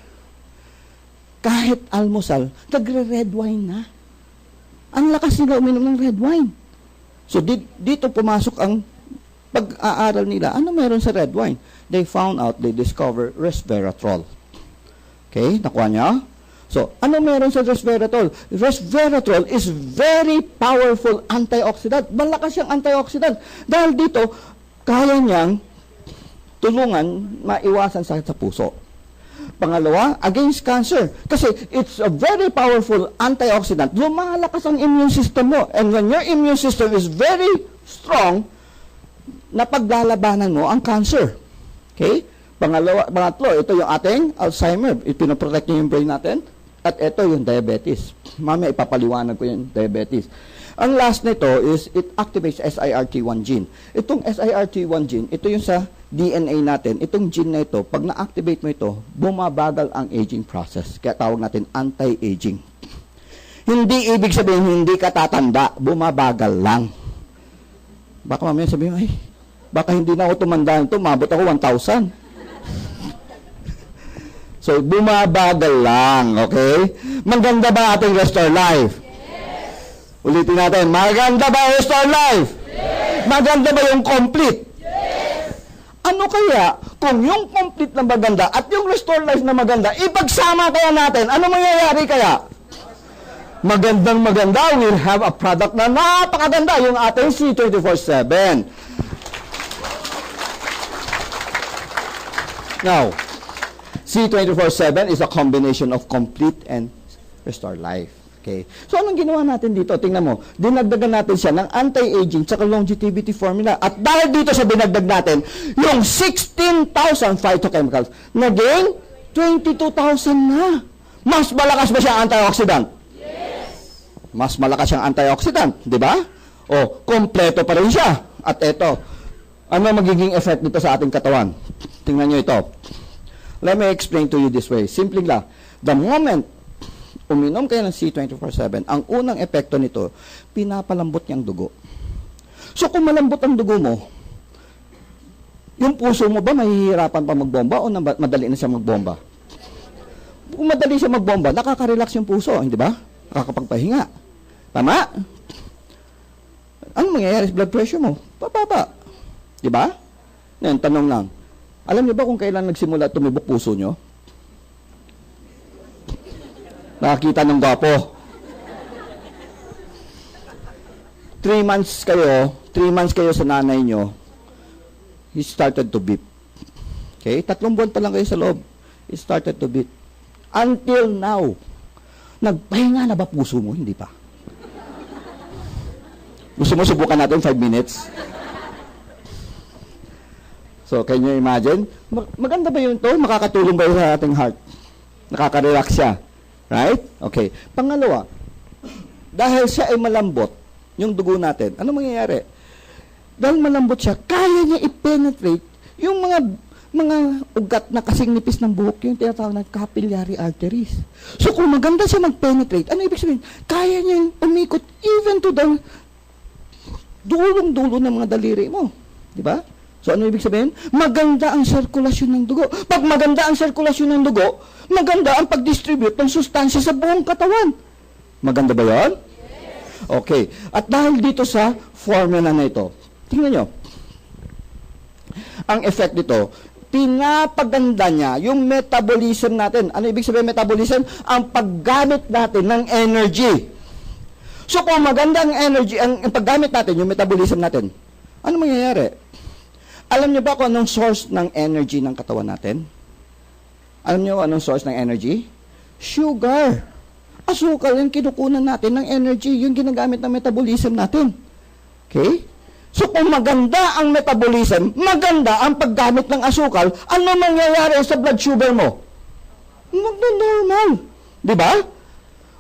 kahit almusal, nagre-red wine na. Ang lakas nila uminom ng red wine. So, dito pumasok ang pag-aaral nila. Ano meron sa red wine? They found out, they discover resveratrol. Okay? Nakuha niya? So, ano meron sa resveratrol? Resveratrol is very powerful antioxidant. Malakas siyang antioxidant. Dahil dito, kaya niyang tulungan maiwasan sakit sa puso. Pangalawa, against cancer. Kasi it's a very powerful antioxidant. Lumalakas ang immune system mo. And when your immune system is very strong, napaglalabanan mo ang cancer. Okay? Pangatlo, ito yung ating Alzheimer. Pinoprotect niyo yung brain natin. At ito yung diabetes. Mamaya ipapaliwanag ko yung diabetes. Ang last nito is it activates SIRT1 gene. Itong SIRT1 gene, ito yung sa DNA natin. Itong gene na ito, pag na-activate mo ito, bumabagal ang aging process. Kaya tawag natin anti-aging. Hindi ibig sabihin hindi ka tatanda, bumabagal lang. Baka mamaya sabihin, ay, baka hindi na ako tumanda nito, mabot ako 1,000. So, bumabagal lang, okay? Maganda ba ating Restore Life? Yes. Ulitin natin, maganda ba Restore Life? Yes. Maganda ba yung complete? Yes. Ano kaya kung yung complete na maganda at yung Restore Life na maganda, ipagsama kaya natin, ano mangyayari kaya? Magandang maganda, we'll have a product na napakaganda, yung ating C24/7. Now, C24/7 is a combination of complete and Restore Life. Okay. So, anong ginawa natin dito? Tingnan mo, dinagdagan natin siya ng anti-aging tsaka longevity formula. At dahil dito sa dinagdag natin, yung 16,000 phytochemicals, naging 22,000 na. Mas malakas ba siya antioxidant? Yes. Mas malakas siyang antioxidant, di ba? O, kompleto pa rin siya. At eto, ano magiging effect nito sa ating katawan? Tingnan nyo ito. Let me explain to you this way. Simple lang. The moment uminom kayo ng C24/7, ang unang epekto nito, pinapalambot niyang dugo. So kung malambot ang dugo mo, yung puso mo ba mahihirapan pa magbomba o madali na siya magbomba? Kung madali siya magbomba, nakaka-relax yung puso, hindi ba? Nakakapagpahinga. Tama? Ano mangyayari sa blood pressure mo? Bababa. Di ba? Ngayon, tanong lang. Alam niyo ba kung kailan nagsimula tumibok puso niyo? Nakakita ng gwapo. 3 months kayo sa nanay niyo, he started to beat. Okay? 3 buwan pa lang kayo sa loob. He started to beat. Until now, nagpahinga na ba puso mo? Hindi pa. Gusto mo subukan natin 5 minutes? So, can you imagine? Maganda ba yun to? Makakatulong ba yun sa ating heart? Nakaka-relax siya. Right? Okay. Pangalawa, dahil siya ay malambot, yung dugo natin, ano mangyayari? Dahil malambot siya, kaya niya i-penetrate yung mga ugat na kasing nipis ng buhok, yung tinatawag na capillary arteries. So, kung maganda siya mag-penetrate, ano ibig sabihin? Kaya niyang umikot even to the dulong-dulo ng mga daliri mo. Di ba? So, ano ibig sabihin? Maganda ang sirkulasyon ng dugo. Pag maganda ang sirkulasyon ng dugo, maganda ang pag-distribute ng sustansya sa buong katawan. Maganda ba yan? Yes. Okay. At dahil dito sa formula na ito, Tingnan nyo. Ang effect nito, pinapaganda niya yung metabolism natin. Ano ibig sabihin metabolism? Ang paggamit natin ng energy. So kung maganda ang energy, ang paggamit natin, yung metabolism natin, ano mangyayari? Alam niyo ba kung anong source ng energy ng katawan natin? Alam niyo anong source ng energy? Sugar. Asukal yung kinukunan natin ng energy, yung ginagamit ng metabolism natin. Okay? So kung maganda ang metabolism, maganda ang paggamit ng asukal, ano mangyayari sa blood sugar mo? Magno-normal. Di ba?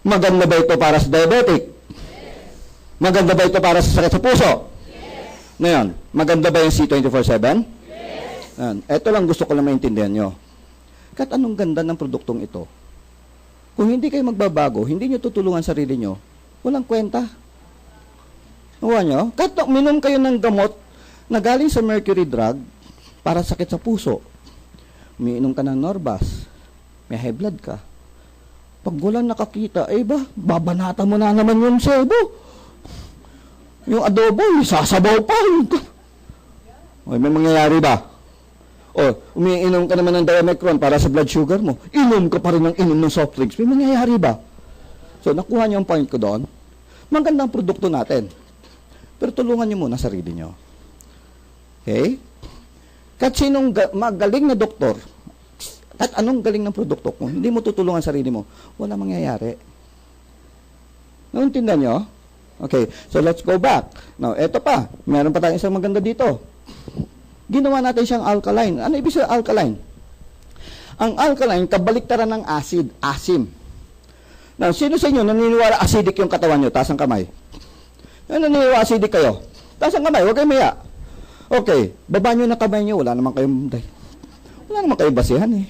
Maganda ba ito para sa diabetic? Yes. Maganda ba ito para sa sakit sa puso? Yes. Ngayon, maganda ba yung C24/7? Yes. Ito lang gusto ko lang maintindihan nyo. Kahit anong ganda ng produktong ito, kung hindi kayo magbabago, hindi nyo tutulungan sarili nyo, walang kwenta. Nakuha nyo? Kahit minom kayo ng gamot na galing sa mercury drug para sakit sa puso, umiinom ka ng Norbas, may high blood ka. Pag walang nakakita, babanata mo na naman yung sebo. Yung adobo, sasabaw pa. May mangyayari ba? O, umiinom ka naman ng Diamecron para sa blood sugar mo. Inom ka pa rin ng inom ng soft drinks. May mangyayari ba? So, nakuha niyo ang point ko doon. Magandang produkto natin. Pero tulungan niyo muna sarili niyo. Okay? Kahit sinong magaling na doktor, at anong galing ng produkto, kung hindi mo tutulungan sarili mo, wala mangyayari. Nauntindihan niyo? Okay, so let's go back. Now, eto pa. Meron pa tayong isang maganda dito. Ginawa natin siyang alkaline. Ano ibig sabihin alkaline? Ang alkaline, kabaliktaran ng acid, asim. Now, sino sa inyo naniniwala acidic yung katawan nyo? Taas ang kamay. Naniniwala acidic kayo? Taas ang kamay, huwag kayo maya. Okay, baba nyo na kamay nyo, wala naman kayong basihan eh.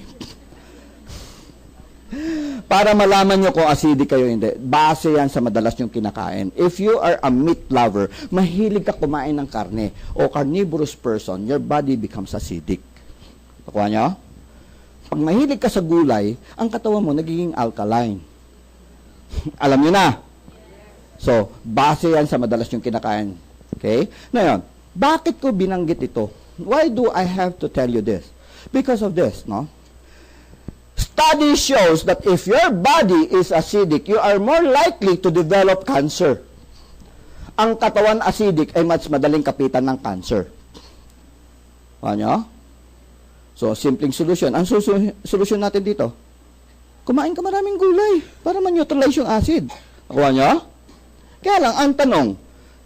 Para malaman nyo kung acidic kayo hindi, base yan sa madalas nyong kinakain. If you are a meat lover, mahilig ka kumain ng karne, o carnivorous person, your body becomes acidic. Nakuha nyo? Pag mahilig ka sa gulay, ang katawan mo nagiging alkaline. Alam nyo na? So, base yan sa madalas nyong kinakain. Okay? Ngayon, bakit ko binanggit ito? Why do I have to tell you this? Because of this, no? Study shows that if your body is acidic, you are more likely to develop cancer. Ang katawan acidic ay mas madaling kapitan ng cancer. Ano? So, simpleng solusyon. Ang solusyon natin dito, kumain ka maraming gulay para ma-neutralize yung acid. Nakuha nyo? Kaya lang, ang tanong,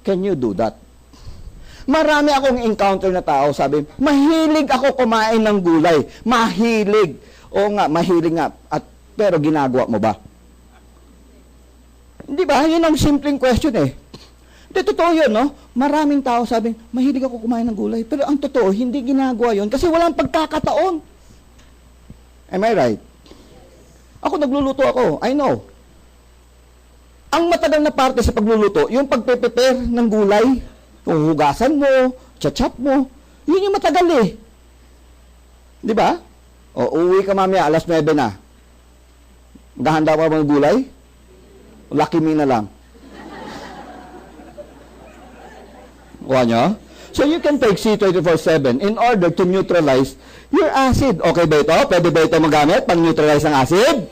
can you do that? Marami akong encounter na tao, sabi, mahilig ako kumain ng gulay. Mahilig. Oo nga, mahilig nga. Pero ginagawa mo ba? Hindi ba? Yun ang simpleng question eh. Hindi, totoo yun, no? Maraming tao sabi, mahilig ako kumain ng gulay. Pero ang totoo, hindi ginagawa yun kasi walang pagkakataon. Am I right? Ako, nagluluto ako. I know. Ang matagal na parte sa pagluluto, yung pagpe-prepare ng gulay, yung hugasan mo, chachap mo, yun yung matagal eh. Di ba? O, uuwi ka mamaya, alas 9 na. Maghahanda pa mga gulay? Lucky me na lang. Kuha nyo? So, you can take C24/7 in order to neutralize your acid. Okay ba ito? Pwede ba ito magamit pang neutralize ang acid?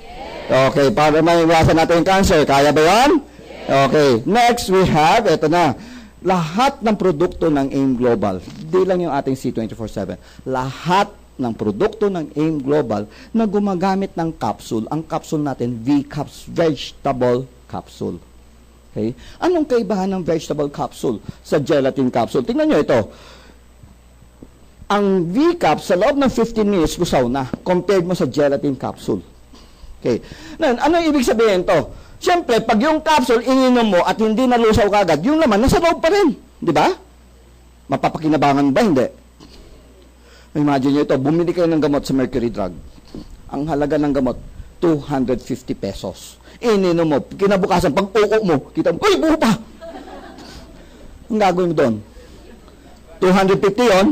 Okay, para maiwasan natin yung cancer. Kaya ba yan? Okay. Next, we have, ito na. Lahat ng produkto ng AIM Global, di lang yung ating C24/7, lahat ng produkto ng AIM Global na gumagamit ng capsule. Ang capsule natin, V-Caps, vegetable capsule. Okay? Anong kaibahan ng vegetable capsule sa gelatin capsule? Tingnan nyo ito. Ang V-Caps, sa loob ng 15 minutes, lusaw na, compared mo sa gelatin capsule. Okay. Ano ibig sabihin to? Siyempre, pag yung capsule ininom mo at hindi nalusaw kagad, yung laman nasa loob pa rin. Di ba? Mapapakinabangan ba? Hindi. Imagine nyo ito, bumili kayo ng gamot sa mercury drug. Ang halaga ng gamot, 250 pesos. Ininom mo, kinabukasan, pag uko mo, kita mo, uy, buho pa! Ang gagawin mo doon? 250 yon.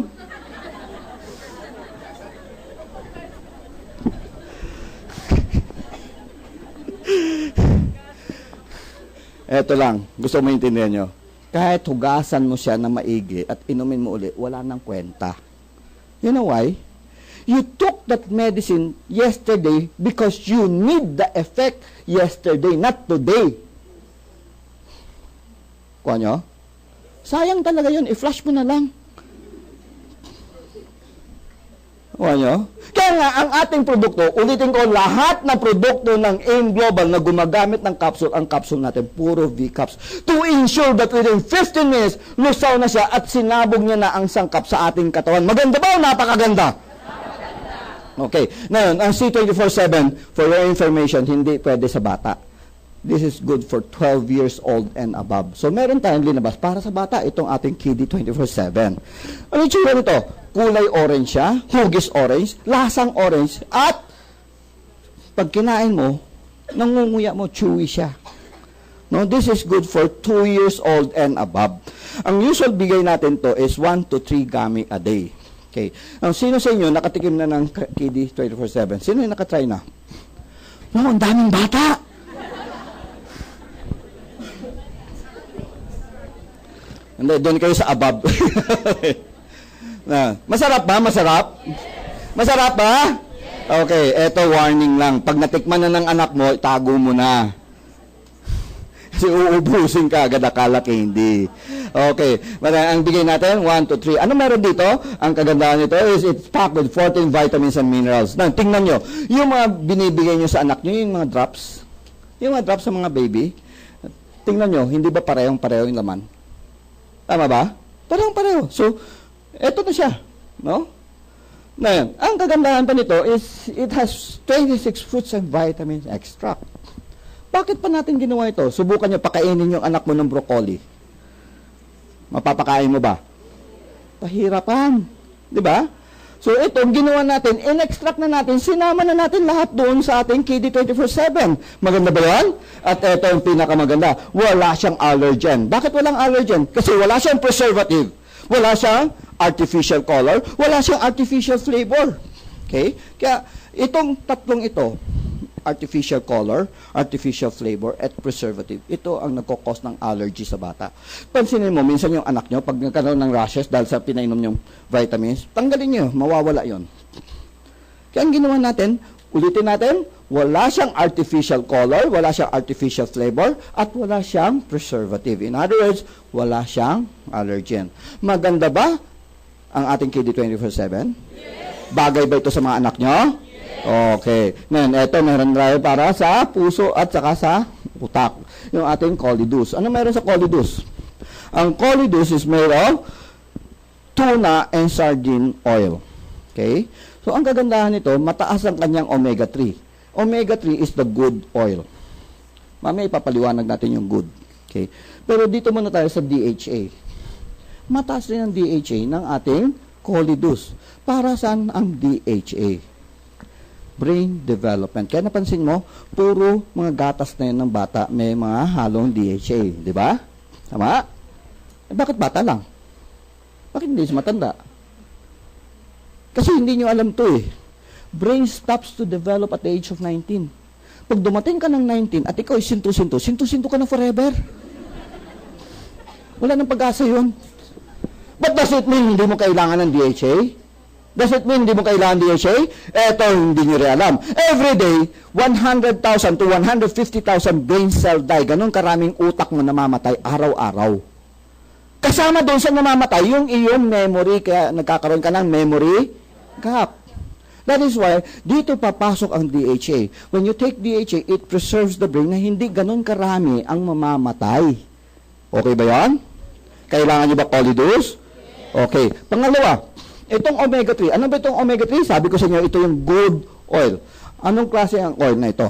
Eto lang, gusto mo maintindihan nyo. kahit hugasan mo siya na maigi at inumin mo uli, wala nang kwenta. You know why? You took that medicine yesterday because you need the effect yesterday, not today. Kuha nyo? Sayang talaga yun. I-flush mo na lang. Kuha nyo? Kaya nga, ang ating produkto, ulitin ko, lahat ng produkto ng AIM Global na gumagamit ng capsule, ang capsule natin, puro V-caps. To ensure that within 15 minutes, lusaw na siya at sinabog niya na ang sangkap sa ating katawan. Maganda ba o napakaganda? Okay. Ngayon, ang C24/7, for your information, hindi pwede sa bata. This is good for 12 years old and above. So, meron tayong linabas para sa bata, itong ating Kiddy 24/7. Ano yung tsura nito? Kulay orange siya, hugis orange, lasang orange, at pag kinain mo, nangunguya mo, chewy siya. No, this is good for 2 years old and above. Ang usual bigay natin to is 1 to 3 gummy a day. Okay. Ang sino sa inyo nakatikim na ng Kiddy 24/7? Sino yung nakatry na? Wow, ang daming bata! Hindi, doon kayo sa above. Masarap ba? Masarap? Masarap ba? Okay, eto warning lang. Pag natikman na ng anak mo, itago mo na. Kasi uubusin ka agad, akala candy. Okay, ang bigay natin, 1 to 3. Ano meron dito? Ang kagandahan nito is it's packed with 14 vitamins and minerals. Now, tingnan nyo, yung mga binibigay nyo sa anak nyo, yung mga drops sa mga baby, tingnan nyo, hindi ba parehong-pareho yung laman? Tama ba? Parehong-pareho. So, eto na siya. No? Ngayon, ang kagandahan pa nito is it has 26 fruits and vitamins extract. Bakit pa natin ginawa ito? Subukan nyo pakainin yung anak mo ng broccoli. Mapapakain mo ba? Pahirapan. Di ba? So ito, ginawa natin, in-extract na natin, sinama na natin lahat doon sa ating Kiddy 24/7. Maganda ba yan? At ito yung pinakamaganda. Wala siyang allergen. Bakit walang allergen? Kasi wala siyang preservative. Wala siyang artificial color. Wala siyang artificial flavor. Okay? Kaya itong tatlong ito, artificial color, artificial flavor, at preservative. Ito ang nagkakos ng allergy sa bata. Pansinin mo, minsan yung anak nyo, pag nagkaroon ng rashes dahil sa pinainom yung vitamins, tanggalin nyo, mawawala yon. Kaya ang ginawa natin, ulitin natin, wala siyang artificial color, wala siyang artificial flavor, at wala siyang preservative. In other words, wala siyang allergen. Maganda ba ang ating Kiddy 24/7? Yes. Bagay ba ito sa mga anak nyo? Okay. Ngayon, ito meron tayo para sa puso at saka sa utak. Yung ating Colidus. Ano meron sa Colidus? Ang Colidus is made of tuna and sardine oil. Okay? So, ang kagandahan nito, mataas ang kanyang omega-3. Omega-3 is the good oil. Mamaya ipapaliwanag natin yung good. Okay? Pero dito muna tayo sa DHA. Mataas rin ang DHA ng ating Colidus. Para saan ang DHA? Brain development. Kaya napansin mo, puro mga gatas na yun ng bata may mga halong DHA. Di ba? Tama? Bakit bata lang? Bakit hindi matanda? Kasi hindi nyo alam to eh. Brain stops to develop at the age of 19. Pag dumating ka ng 19 at ikaw ay sinto-sinto ka na forever. Wala nang pag-asa yun. But does it mean hindi mo kailangan ng DHA? Does it mean hindi mo kailangan DHA? Eto, hindi nyo rin alam. Every day, 100,000 to 150,000 brain cell die. Ganon karaming utak mo namamatay araw-araw. Kasama doon sa namamatay, yung iyong memory, kaya nagkakaroon ka ng memory gap. That is why, dito papasok ang DHA. When you take DHA, it preserves the brain na hindi ganon karami ang mamamatay. Okay ba yan? Kailangan nyo ba Colidus? Okay. Pangalawa, itong omega-3. Ano ba itong omega-3? Sabi ko sa inyo, ito yung good oil. Anong klase ang oil na ito?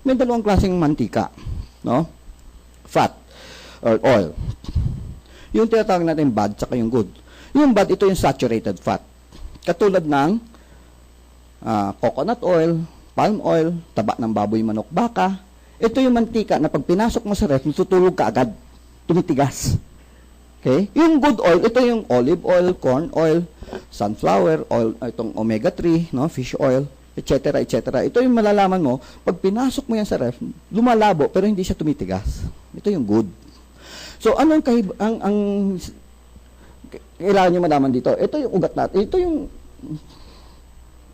May dalawang klaseng mantika. No? Fat or oil. Yung tinatawag natin bad, tsaka yung good. Yung bad, ito yung saturated fat. Katulad ng coconut oil, palm oil, taba ng baboy, manok, baka. Ito yung mantika na pag pinasok mo sa ref, natutulog ka agad. Tumitigas. Okay? Yung good oil, ito yung olive oil, corn oil, sunflower oil, itong omega-3, no, fish oil, etc., etc. Ito yung malalaman mo, pag pinasok mo yan sa ref, lumalabo, pero hindi siya tumitigas. Ito yung good. So, anong ang kailangan nyo malaman dito? Ito yung ugat natin. Ito yung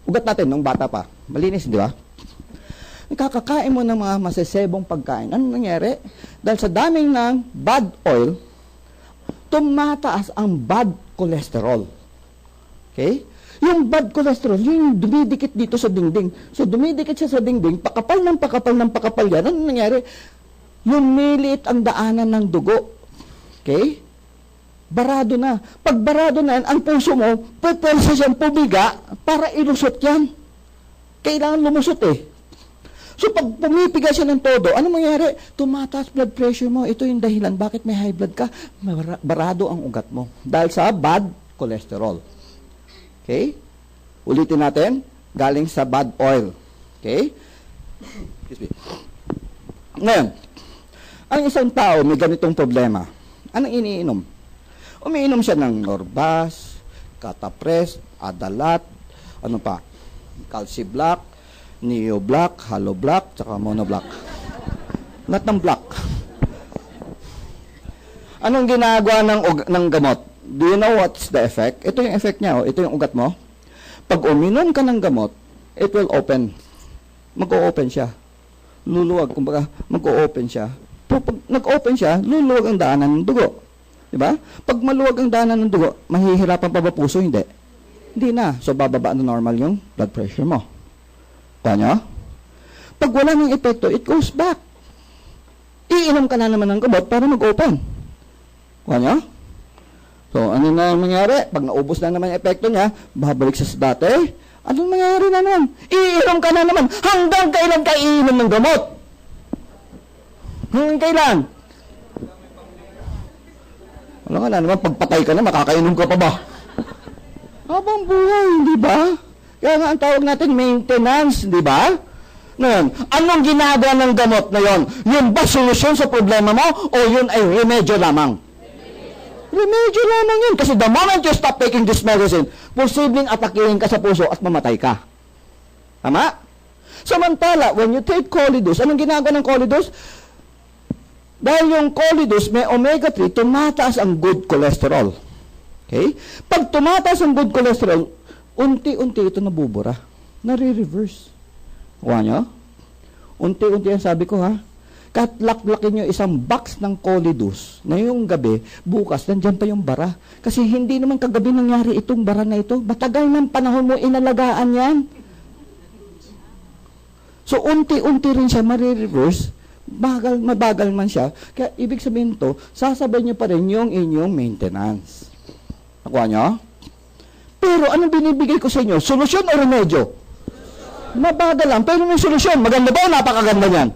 ugat natin nung bata pa. Malinis, di ba? Nakakakain mo ng mga masasebong pagkain. Anong nangyari? Dahil sa daming ng bad oil, tumataas ang bad cholesterol. Okay? Yung bad cholesterol, yung dumidikit dito sa dingding. So, dumidikit siya sa dingding, pakapal ng pakapal yan. Anong nangyari? Lumiliit ang daanan ng dugo. Okay? Barado na. Pag barado na yan, ang puso mo, pwede siyang pumiga para ilusot yan. Kailangan lumusot eh. So, pag pumipiga siya ng todo, ano mangyari? Tumataas blood pressure mo. Ito yung dahilan. Bakit may high blood ka? Barado ang ugat mo. Dahil sa bad cholesterol. Okay? Ulitin natin. Galing sa bad oil. Okay? Excuse me. Ngayon, ang isang tao may ganitong problema. Anong iniinom? Umiinom siya ng Norbas, Catapres, Adalat, ano pa? Calci Black, Neo Black, Halo Black, tsaka Mono Black. Lahat ng black. Anong ginagawa ng gamot? Do you know what's the effect? Ito yung effect niya. Ito yung ugat mo. Pag uminom ka ng gamot, it will open. Mag-o-open siya. Luluwag. Kumbaga, mag-o-open siya. Pag nag-open siya, luluwag ang daanan ng dugo. Diba? Pag maluwag ang daanan ng dugo, mahihirapan pa ba puso? Hindi. Hindi na. So, bababa na normal yung blood pressure mo. Kanya? Pag wala ng epekto, it goes back. Iinom ka na naman ng gamot para mag-open. Kanya? So, ano na mangyari? Pag naubos na naman yung epekto niya, babalik sa dati. Anong mangyari na naman? Iinom ka na naman. Hanggang kailan ka iinom ng gamot? Hanggang kailan? Ano ka na naman, pagpatay ka na, makakainom ka pa ba? Habang buhay, di ba? Kaya nga ang tawag natin, maintenance, di ba? Ngayon, anong ginagawa ng gamot na yon? Yun ba solusyon sa problema mo o yun ay remedyo lamang? Remedyo lamang yun. Kasi the moment you stop taking this medicine, posibleng atakihin ka sa puso at mamatay ka. Tama? Samantala, when you take Cholidus, anong ginagawa ng Cholidus? Dahil yung Cholidus may omega-3, tumataas ang good cholesterol. Okay? Pag tumataas ang good cholesterol, unti-unti ito nabubura. Nare-reverse. Kuha nyo? Unti-unti yan sabi ko ha. Katlaklakin nyo isang box ng Cholidus na yung gabi, bukas, nandyan pa yung bara. Kasi hindi naman kagabi nangyari itong bara na ito. Matagal ng panahon mo inalagaan yan. So, unti-unti rin siya marireverse. Mabagal man siya. Kaya, ibig sabihin to, sasabay nyo pa rin yung inyong maintenance. Nakuha nyo? Pero, anong binibigay ko sa inyo? Solusyon o remedyo? Mabagal lang, pero may solusyon. Maganda ba o napakaganda niyan?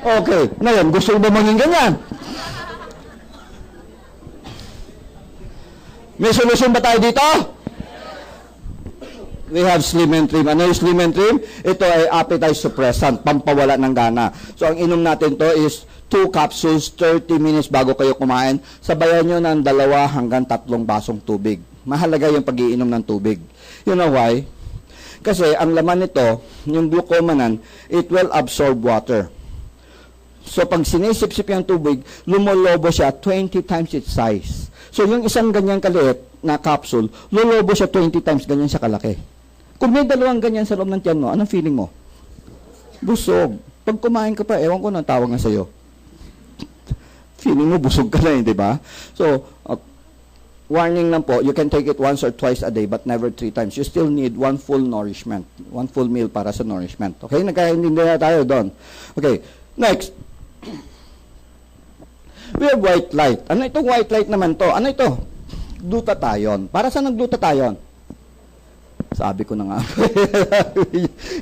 Okay. Ngayon, gusto mo ba maging ganyan? May solusyon ba tayo dito? We have Slim and Trim. Ano yung Slim and Trim? Ito ay appetite suppressant, pampawala ng gana. So, ang inom natin to is 2 capsules, 30 minutes bago kayo kumain. Sabayan nyo ng 2 hanggang 3 basong tubig. Mahalaga yung pag-iinom ng tubig. You know why? Kasi ang laman nito, yung glucomannan, it will absorb water. So, pag sinisip-sip yung tubig, lumolobo siya 20 times its size. So, yung isang ganyan kaliit na capsule, lululobo siya 20 times ganyan siya kalaki. Kung may 2 ganyan sa loob ng tiyan mo, anong feeling mo? Busog. Pag kumain ka pa, ewan ko na tawag nga sa'yo. Feeling mo, busog ka na eh, di ba? So, warning lang po, you can take it once or twice a day, but never 3 times. You still need 1 full nourishment. 1 full meal para sa nourishment. Okay? Nagkaintindi na tayo doon. Okay. Next. We have white light. Ano itong white light naman to? Ano ito? Glutathione. Para saan ang glutathione? Sabi ko na nga.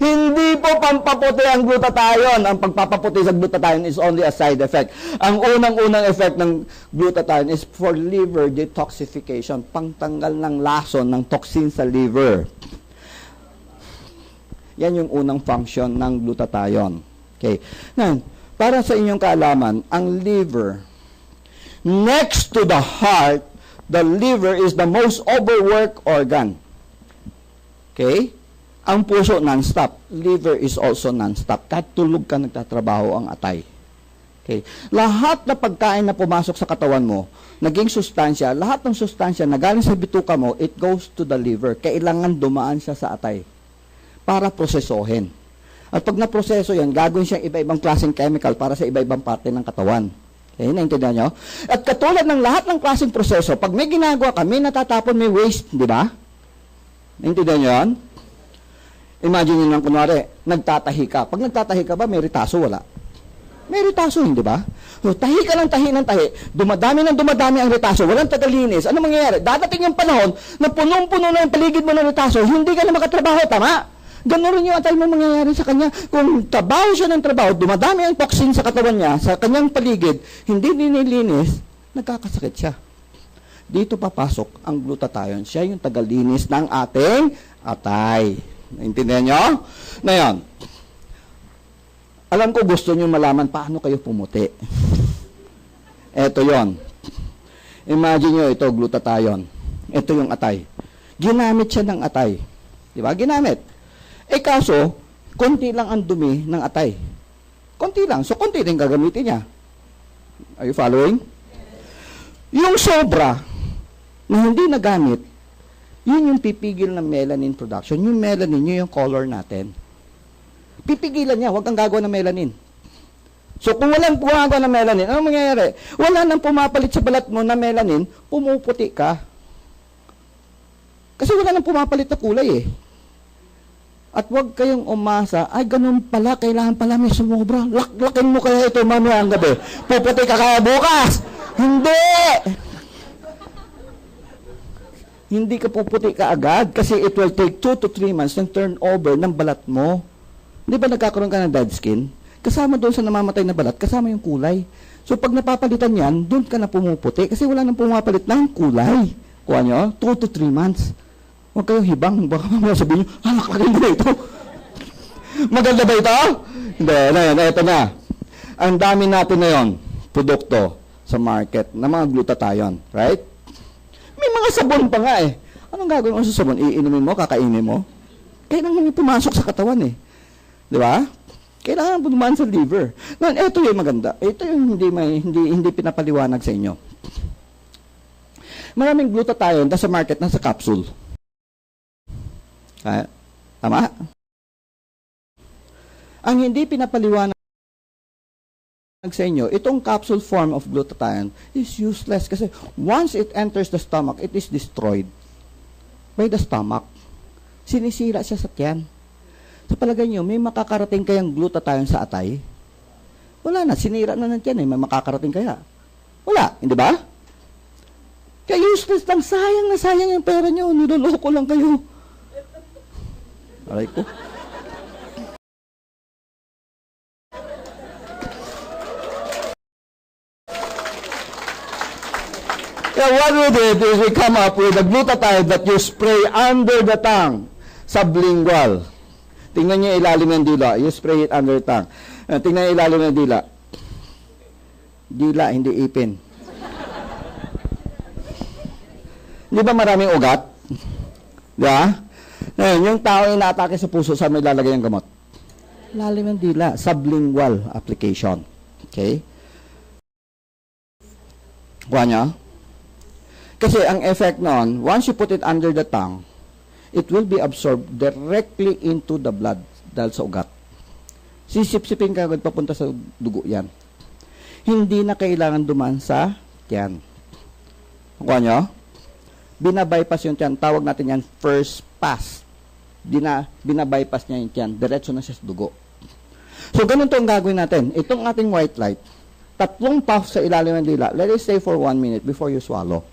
Hindi po pampaputi ang glutathione. Ang pagpapaputi sa glutathione is only a side effect. Ang unang-unang effect ng glutathione is for liver detoxification. Pangtanggal ng lason ng toxin sa liver. Yan yung unang function ng glutathione. Okay. Now, para sa inyong kaalaman, ang liver, next to the heart, the liver is the most overworked organ. Okay? Ang puso non-stop. Liver is also non-stop. Kahit tulog ka, nagtatrabaho ang atay. Okay. Lahat na pagkain na pumasok sa katawan mo, naging sustansya, lahat ng sustansya na galing sa bituka mo, it goes to the liver. Kailangan dumaan siya sa atay para prosesohin. At pag naproseso yan, gagawin siyang iba-ibang klaseng chemical para sa iba-ibang parte ng katawan. Okay, naintindihan nyo? At katulad ng lahat ng klaseng proseso, pag may ginagawa ka, may natatapon, may waste, di ba? Naintindihan nyo yan? Imagine nyo lang, kunwari, nagtatahi ka. Pag nagtatahi ka ba, may ritaso, wala? May ritaso, hindi ba? So, tahi ka ng tahi ng tahi, dumadami ang ritaso, walang tagalinis. Ano mangyayari? Dadating yung panahon na punong-puno na yung paligid mo ng ritaso, hindi ka na makatrabaho, tama? Ganun rin yung atay mo mangyayari sa kanya. Kung trabaho siya ng trabaho, dumadami ang toxin sa katawan niya, sa kanyang paligid, hindi nililinis, nagkakasakit siya. Dito papasok ang glutathione. Siya yung tagalinis ng ating atay. Naintindihan nyo? Ngayon, alam ko gusto nyo malaman paano kayo pumuti. Ito yon. Imagine nyo ito, glutathione. Ito yung atay. Ginamit siya ng atay. Di ba? Ginamit. Kaso, konti lang ang dumi ng atay. Konti lang. So, konti din gagamitin niya. Are you following? Yung sobra na hindi nagamit, yun yung pipigil ng melanin production. Yung melanin, yun yung color natin. Pipigilan niya, huwag kang gagawa ng melanin. So, kung walang gumagawa ng melanin, ano mangyayari? Wala nang pumapalit sa balat mo na melanin, pumuputi ka. Kasi wala nang pumapalit na kulay eh. At huwag kayong umasa, ay ganun pala, kailangan pala may sumobra. Laklakin mo kaya ito mamaya ang gabi. Puputi ka kaya bukas. Hindi! Hindi ka puputi ka agad kasi it will take 2 to 3 months ng turnover ng balat mo. Di ba nagkakaroon ka ng dead skin? Kasama doon sa namamatay na balat, kasama yung kulay. So pag napapalitan yan, doon ka na pumuputi kasi wala nang pumapalit ng kulay. Kuha nyo, 2 to 3 months. Huwag kayong hibang, baka mamaya sabihin nyo, laklakin mo ito. Maganda ba ito? Hindi, ito na. Ang dami natin ngayon, produkto sa market na mga glutathione, right? May mga sabon pa nga eh. Anong gagawin mo sa sabon? Iinumin mo, kakainin mo? Kailangan may pumasok sa katawan eh. Di ba? Kailangan dumaan sa liver. Ngayon, ito yung maganda. Ito yung hindi pinapaliwanag sa inyo. Maraming glutathione sa market, nasa capsule. Tama? Ang hindi pinapaliwanag sa inyo, itong capsule form of glutathione is useless kasi once it enters the stomach, it is destroyed by the stomach. Sinisira siya sa tiyan. Sa palagay nyo, may makakarating kayang glutathione sa atay? Wala na, sinira na ng tiyan eh. May makakarating kaya? Wala, hindi ba? Kaya useless lang, sayang na sayang yung pera nyo. Niloloko lang kayo. Aray ko. Yeah, what we did is we come up with a glutathione that you spray under the tongue, sublingual. Tingnan niyo ilalim ng dila. You spray it under the tongue. Tingnan niyo ilalim ng dila. Dila, hindi ipin. Di ba maraming ugat? Di ba? Yung tao yung naatake sa puso, saan may lalagay ang gamot? Lalim ng dila. Sublingual application. Okay? Kuha niya? Kasi ang effect noon, once you put it under the tongue, it will be absorbed directly into the blood dahil sa ugat. Sisip-sipin ka agad papunta sa dugo yan. Hindi na kailangan dumaan sa tiyan. Kuha nyo? Binabypass yung tiyan. Tawag natin yan first pass. Binabypass niya yung tiyan. Diretso na siya sa dugo. So, ganun to ang gagawin natin. Itong ating white light, 3 puffs sa ilalim ng dila. Let it stay for 1 minute before you swallow.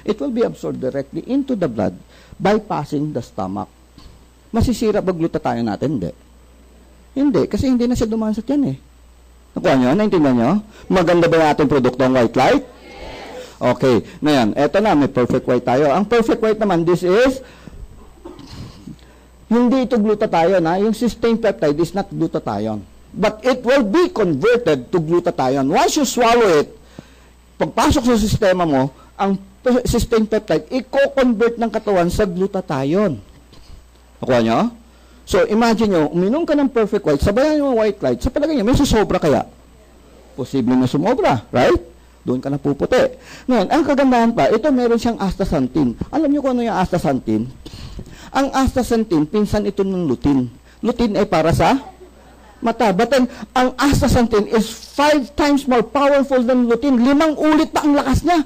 It will be absorbed directly into the blood bypassing the stomach. Masisira ba glutathione natin? Hindi. Hindi, kasi hindi na siya dumaan sa tiyan eh. Nakuha nyo? Naintindihan nyo? Maganda ba yung ating produkto ang white light? Okay. Ngayon, eto na, may perfect white tayo. Ang perfect white naman, this is, hindi ito glutathione ha. Yung cysteine peptide is not glutathione. But it will be converted to glutathione. Once you swallow it, pagpasok sa sistema mo, ang cysteine peptide, i-convert ng katawan sa glutathione. Nakuha nyo? So, imagine nyo, uminom ka ng perfect white, sabayan yung white light, sa palagay nyo, may susobra kaya? Posible na sumobra, right? Doon ka na puputi. Ngayon, ang kagandahan pa, ito meron siyang astaxanthin. Alam niyo kung ano yung astaxanthin? Ang astaxanthin, pinsan ito ng lutein. Lutein ay para sa mata. But then, ang astaxanthin is 5 times more powerful than lutein. 5 ulit pa ang lakas niya.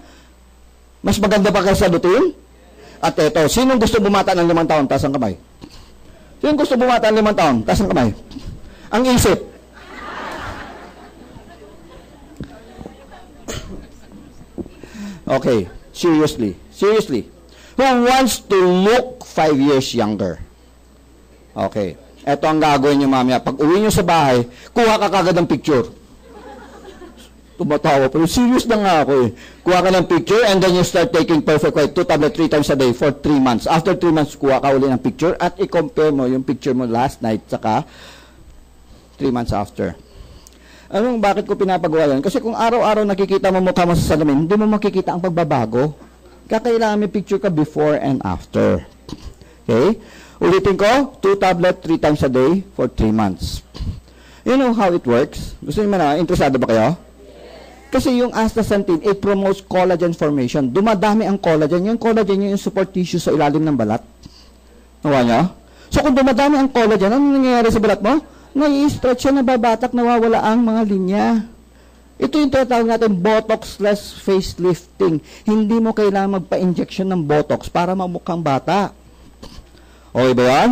Mas maganda pa kaysa lutein? At ito, sinong gusto bumata ng 5 taon? Taas ang kamay. Sinong gusto bumata ng 5 taon? Taas ang kamay. Ang isip. Okay, seriously. Who wants to look 5 years younger? Okay. Ito ang gagawin niyo mamaya. Pag uwi niyo sa bahay, kuha ka kagad ng picture. Tumatawa, pero serious na nga ako eh. Kuha ka ng picture and then you start taking perfect white 2 tablet 3 times a day for 3 months. After 3 months, kuha ka uli ng picture at i-compare mo yung picture mo last night saka 3 months after. Bakit ko pinapagawa yan? Kasi kung araw-araw nakikita mo mukha mo sa salamin, hindi mo makikita ang pagbabago. Kailangan may picture ka before and after. Okay? Ulitin ko, 2 tablet 3 times a day for 3 months. You know how it works? Gusto niyo na, interesado ba kayo? Kasi yung astaxanthin, it promotes collagen formation. Dumadami ang collagen. Yung collagen yung support tissue sa ilalim ng balat. Nawa niyo? So kung dumadami ang collagen, ano nangyayari sa balat mo? Nai-stretch siya, nababatak, nawawala ang mga linya. Ito yung tinatawag natin Botox-less facelifting. Hindi mo kailangan magpa-injection ng Botox para mamukhang bata. Okay ba yan?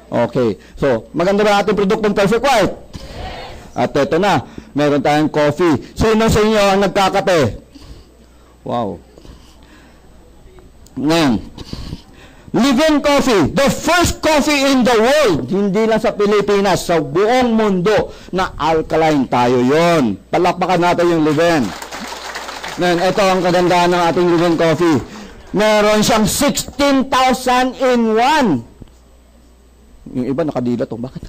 Okay. So, maganda ba ating produktong Perfect White? At ito na, meron tayong coffee. Sino sa inyo ang nagkakape? Wow. Ngayon, Live-in coffee, the first coffee in the world, hindi lang sa Pilipinas, sa buong mundo, na alkaline tayo yon. Palakpakan natin yung live-in. Ngayon, ito ang kagandahan ng ating live-in coffee. Meron siyang 16,000 in 1. Yung iba nakadila to. Bakit?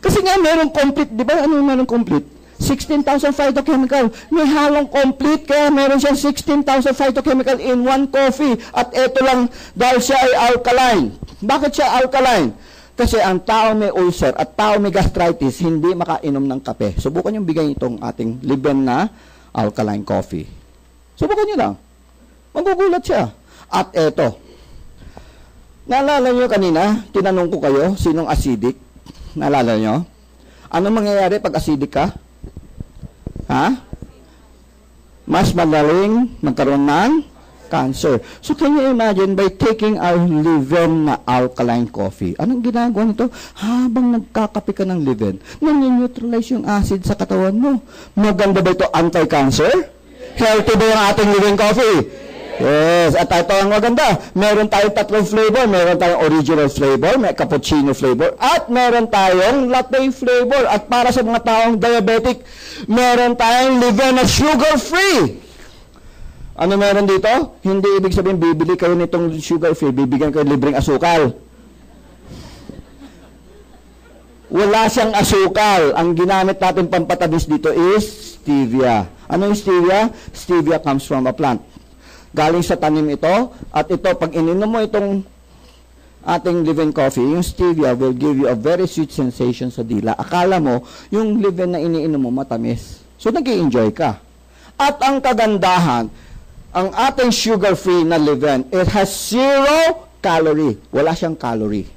Kasi nga meron complete, di ba? Ano yung meron complete? 16,000 phytochemical. May halong complete, kaya meron siyang 16,000 phytochemical in 1 coffee. At ito lang, dahil siya ay alkaline. Bakit siya alkaline? Kasi ang tao may ulcer at tao may gastritis, hindi makainom ng kape. Subukan nyo bigay itong ating liben na alkaline coffee. Subukan nyo lang. Magugulat siya. At ito, naalala nyo kanina, tinanong ko kayo, sinong acidic? Naalala nyo? Ano mangyayari pag acidic ka? Ha? Mas madaling magkaroon ng cancer. So can you imagine by taking our live-in na alkaline coffee? Anong ginagawa nito? Habang nagkakape ka ng live-in, nani-neutralize yung acid sa katawan mo. Maganda ba ito anti-cancer? Healthy ba yung ating live-in coffee? Yes, at ito ang maganda. Meron tayong 3 flavor. Meron tayong original flavor, may cappuccino flavor, at meron tayong latte flavor. At para sa mga taong diabetic, meron tayong live-in na sugar-free. Ano meron dito? Hindi ibig sabihin, bibili kayo nitong sugar-free, bibigyan kayo libreng asukal. Wala siyang asukal. Ang ginamit natin pampatamis dito is stevia. Ano yung stevia? Stevia comes from a plant. Galing sa tanim ito, at ito, pag ininom mo itong ating live-in coffee, yung stevia will give you a very sweet sensation sa dila. Akala mo, yung live-in na iniinom mo matamis. So, nag-i-enjoy ka. At ang kagandahan, ang ating sugar-free na live-in, it has 0 calorie. Wala siyang calorie.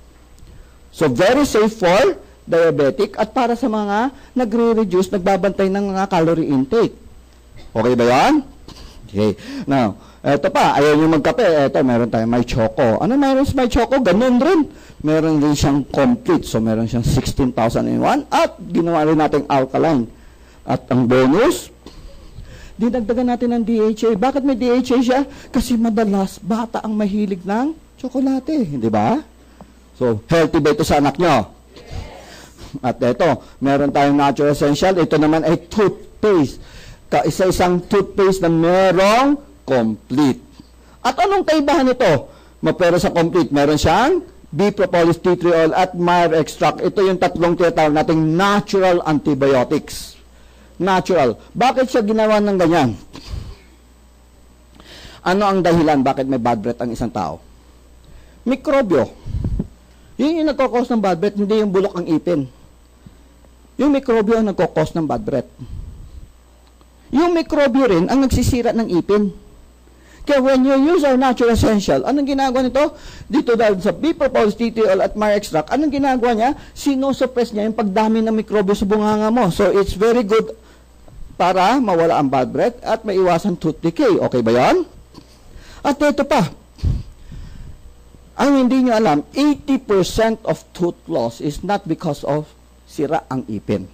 So, very safe for diabetic at para sa mga nagre-reduce, nagbabantay ng mga calorie intake. Okay ba yan? Okay. Now, eto pa, ayaw nyo magkape. Eto, meron tayong may choco. Ano meron sa may choco? Ganun rin. Meron din siyang complete. So, meron siyang 16,000 in 1. At ginawa rin natin alkaline. At ang bonus, dinagdagan natin ng DHA. Bakit may DHA siya? Kasi madalas, bata ang mahilig ng tsokolate. Hindi ba? So, healthy ba ito sa anak nyo? At eto, meron tayong natural essential. Ito naman ay toothpaste. Isa-isang toothpaste na merong complete. At anong kaibahan nito? Mapero sa complete, meron siyang B-propolis, tea tree oil, at Meyer extract. Ito yung 3 tinatawag nating natural antibiotics. Natural. Bakit siya ginawa ng ganyan? Ano ang dahilan bakit may bad breath ang isang tao? Mikrobyo. Yun yung nagkakos ng bad breath, hindi yung bulok ang ipin. Yung mikrobyo ang nagkakos ng bad breath. Yung mikrobyo rin ang nagsisira ng ipin. Kaya when you use our natural essential, anong ginagawa nito? Dito dahil sa bee propose, TTL at Mar extract, anong ginagawa niya? Sinosuppress niya yung pagdami ng mikrobyo sa bunganga mo. So it's very good para mawala ang bad breath at maiwasan tooth decay. Okay ba yan? At ito pa, ang hindi nyo alam, 80% of tooth loss is not because of sira ang ipin.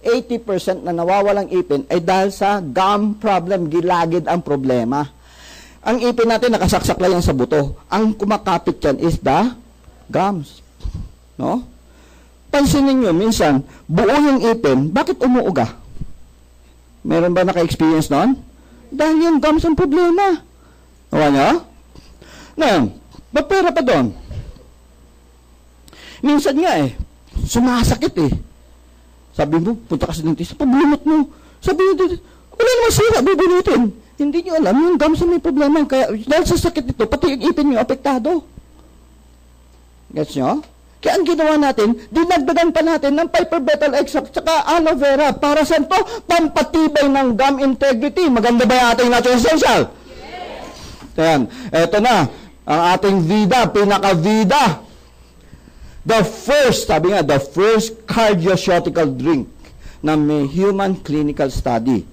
80% na nawawalang ipin ay dahil sa gum problem, gilagid ang problema. Ang ipin natin nakasaksak lang yan sa buto. Ang kumakapit yan is the gums. No? Pansinin nyo, minsan, buo yung ipin, bakit umuuga? Meron ba naka-experience nun? Dahil yung gums ang problema. Nawa nyo? Ngayon, mapera pa doon. Minsan nga sumasakit Sabi mo, punta ka sa dentista, pabunot mo. Sabi mo, wala naman sira, bubunutin. Hindi nyo alam, yung gums may problema. Kaya, dahil sa sakit nito, pati yung ipin nyo, apektado. Gets nyo? Kaya ang ginawa natin, dinagdagan pa natin ng Piper betel extract tsaka aloe vera. Para saan to? Pampatibay ng gum integrity. Maganda ba yung ating natural essential? Yes! Ayan, eto na. Ang ating vida, pinaka-vida. The first, sabi nga, the first cardioceutical drink na may human clinical study.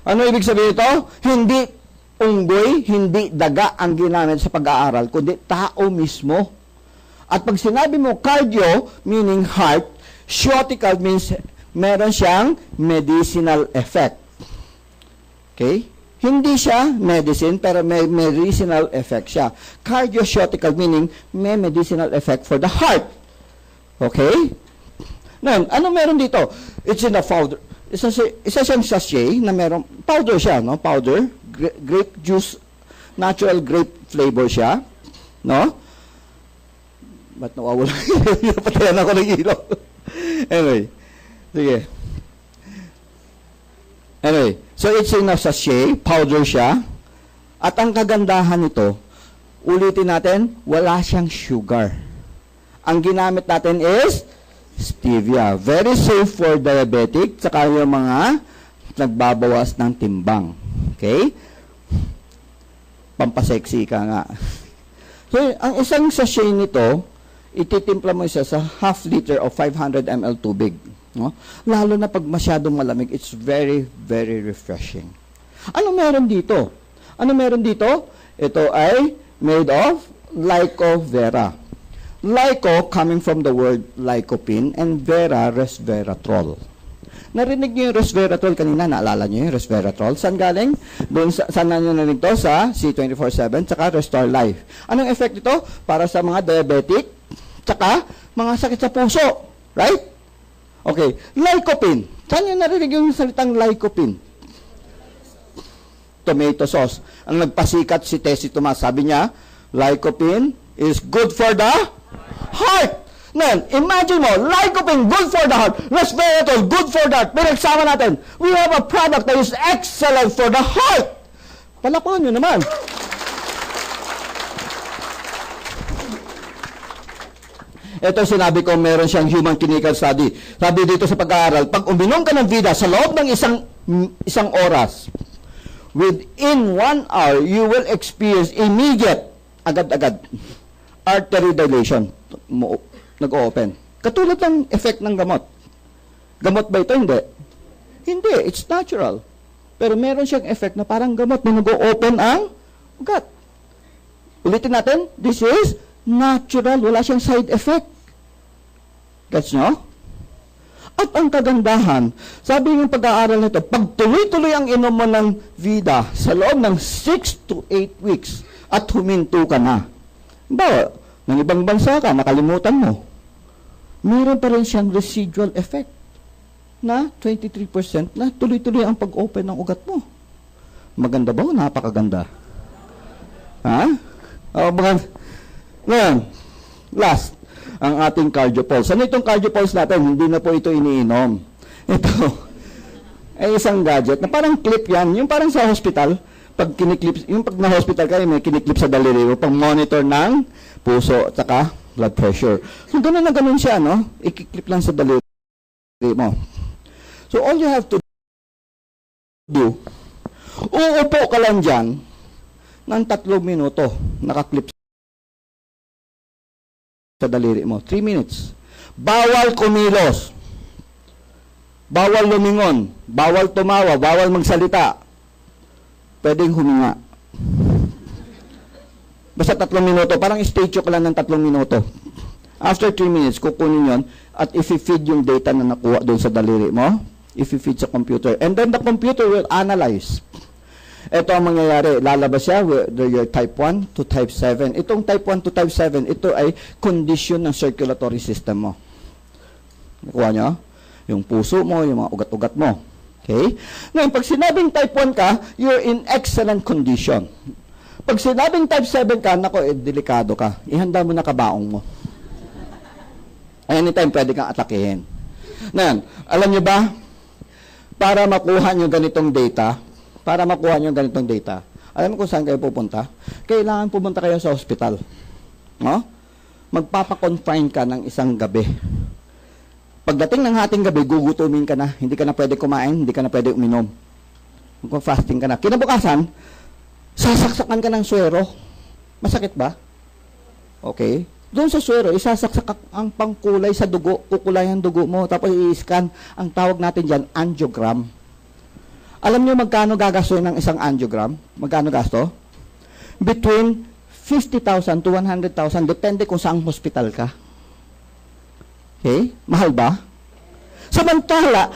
Ano ibig sabihin ito? Hindi unggoy, hindi daga ang ginamit sa pag-aaral, kundi tao mismo. At pag sinabi mo cardio, meaning heart, ceutical means meron siyang medicinal effect. Okay? Hindi siya medicine, pero may medicinal effect siya. Cardioceutical meaning may medicinal effect for the heart. Okay? Ngayon, ano meron dito? It's in a powder. Isa siyang sachet na meron, powder siya, no? Powder, grape juice, natural grape flavor siya, no? Ba't nawawala? Patayan ako ng ilaw. Anyway, sige. Anyway, so it's in a sachet, powder siya, at ang kagandahan nito, ulitin natin, wala siyang sugar. Ang ginamit natin is stevia. Very safe for diabetic, tsaka yung mga nagbabawas ng timbang. Okay? Pampasexy ka nga. So, ang isang sachet nito, ititimpla mo siya sa half liter of 500 ml tubig. No? Lalo na pag masyadong malamig, it's very, very refreshing. Ano meron dito? Ano meron dito? Ito ay made of lycovera. Lyco coming from the word lycopene and vera, resveratrol. Narinig niyo yung resveratrol kanina? Naalala niyo yung resveratrol? Saan galing? Doon saan na nyo narinig to? Sa C24/7 tsaka Restore Life. Anong effect ito? Para sa mga diabetic tsaka mga sakit sa puso. Right? Okay. Lycopene. Saan nyo narinig yung salitang lycopene? Tomato sauce. Ang nagpasikat si Tessie Tomas, sabi niya, lycopene is good for the heart. Ngayon, imagine mo, lycopene, good for the heart. Resveratrol, good for the heart. Pero eksama natin, we have a product that is excellent for the heart. Palapakan nyo naman. Ito sinabi ko, meron siyang human clinical study. Sabi dito sa pag-aaral, pag uminom ka ng vida sa loob ng isang oras, within 1 hour, you will experience immediate, agad-agad, artery dilation. Nag-o-open. Katulad ng effect ng gamot. Gamot ba ito? Hindi. Hindi. It's natural. Pero meron siyang effect na parang gamot na nag-o-open ang ugat. Ulitin natin. This is natural. Wala siyang side effect. Gets nyo? At ang kagandahan, sabi ng pag-aaral nito, pag tuloy-tuloy ang inom mo ng vida sa loob ng 6 to 8 weeks at huminto ka na. Bawa, ng ibang bansa ka, nakalimutan mo. Meron pa rin siyang residual effect na 23% na tuloy-tuloy ang pag-open ng ugat mo. Maganda ba o napakaganda? Ha? O, ngayon, last, ang ating cardiopulse. Ano itong cardiopulse natin? Hindi na po ito iniinom. Ito ay isang gadget na parang clip yan. Yung parang sa hospital, pag kiniklip, yung pag na-hospital kayo, may kiniklip sa daliri mo, pang monitor ng puso at saka blood pressure. So, gano'n na gano'n siya, no? Ikiklip lang sa daliri mo. So, all you have to uupo ka lang dyan ng 3 minuto, nakaklip sa daliri mo. 3 minutes. Bawal kumilos. Bawal lumingon. Bawal tumawa. Bawal magsalita. Pwedeng huminga. Basta 3 minuto. Parang statue ka lang ng 3 minuto. After 3 minutes, kukunin yon at i-feed yung data na nakuha doon sa daliri mo. I-feed sa computer. And then the computer will analyze. Ito ang mangyayari. Lalabas siya whether you're type 1 to type 7. Itong type 1 to type 7, ito ay condition ng circulatory system mo. Nakuha nyo? Yung puso mo, yung mga ugat-ugat mo. Okay? Ngayon, pag sinabing type 1 ka, you're in excellent condition. Pag sinabing type 7 ka, nako, delikado ka. Ihanda mo na kabaong mo. Anytime pwede kang atakihin. Ngayon, alam nyo ba, para makuha nyo ganitong data, alam mo kung saan kayo pupunta? Kailangan pumunta kayo sa hospital. No? Magpapakonfine ka ng isang gabi. Pagdating ng hating gabi, gugutumin ka na. Hindi ka na pwede kumain, hindi ka na pwede uminom. Magpa-fasting ka na. Kinabukasan, sasaksakan ka ng suwero. Masakit ba? Okay. Doon sa suwero, isasaksak ang pangkulay sa dugo, kukulay ang dugo mo, tapos i-scan. Ang tawag natin dyan, angiogram. Alam niyo magkano gagastuin ng isang angiogram? Magkano gasto? Between 50,000 to 100,000, depende kung saang hospital ka. Okay? Mahal ba? Samantala,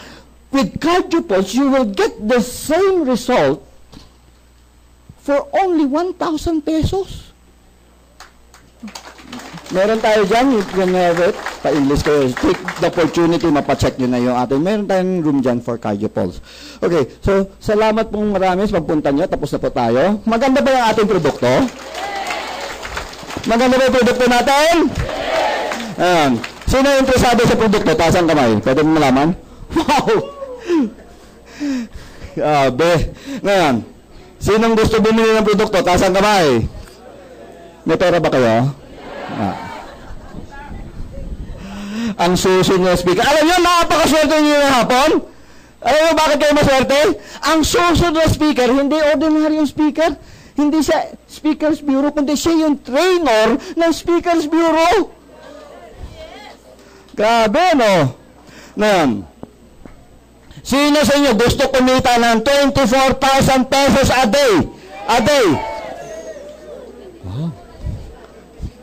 with CardioPulse, you will get the same result for only 1,000 pesos. Meron tayo dyan, you can have it, pa-English kayo, take the opportunity, mapacheck nyo na yung atin. Meron tayong room dyan for CardioPulse. Okay, so, salamat pong marami sa pagpunta nyo, tapos na po tayo. Maganda ba yung ating produkto? Maganda ba yung produkto natin? Ayan. Sino yung interesado sa produkto? Taas ang kamay. Pwede mo malaman? Wow! Ngayon, sinong gusto bumili ng produkto? Taas ang kamay. May pera ba kayo? Ang susunod na speaker. Alam niyo, napakaswerte niyo ng hapon? Alam niyo bakit kayo maswerte? Ang susunod na speaker, hindi ordinary yung speaker. Hindi siya Speakers Bureau, kundi siya yung trainer ng Speakers Bureau. Grabe, no? Ngayon, sino sa inyo gusto kumita ng 24,000 pesos a day? A day.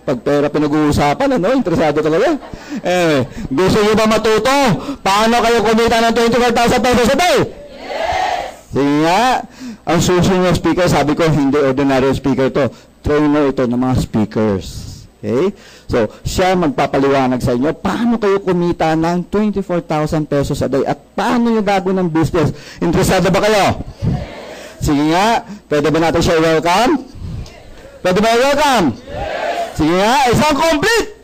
Pag pera pinag-uusapan, ano? Interesado talaga. Gusto nyo ba matuto? Paano kayo kumita ng 24,000 pesos a day? Yes! Sige nga, ang susunod na speaker, sabi ko, hindi ordinary speaker to. Trainer ito ng mga speakers. Okay? So, siya magpapaliwanag sa inyo, paano kayo kumita ng 24,000 pesos a day at paano yung gagawin ng business. Interesado ba kayo? Yes! Sige nga, pwede ba natin siya welcome? Pwede ba welcome? Yes! Sige nga, isang complete!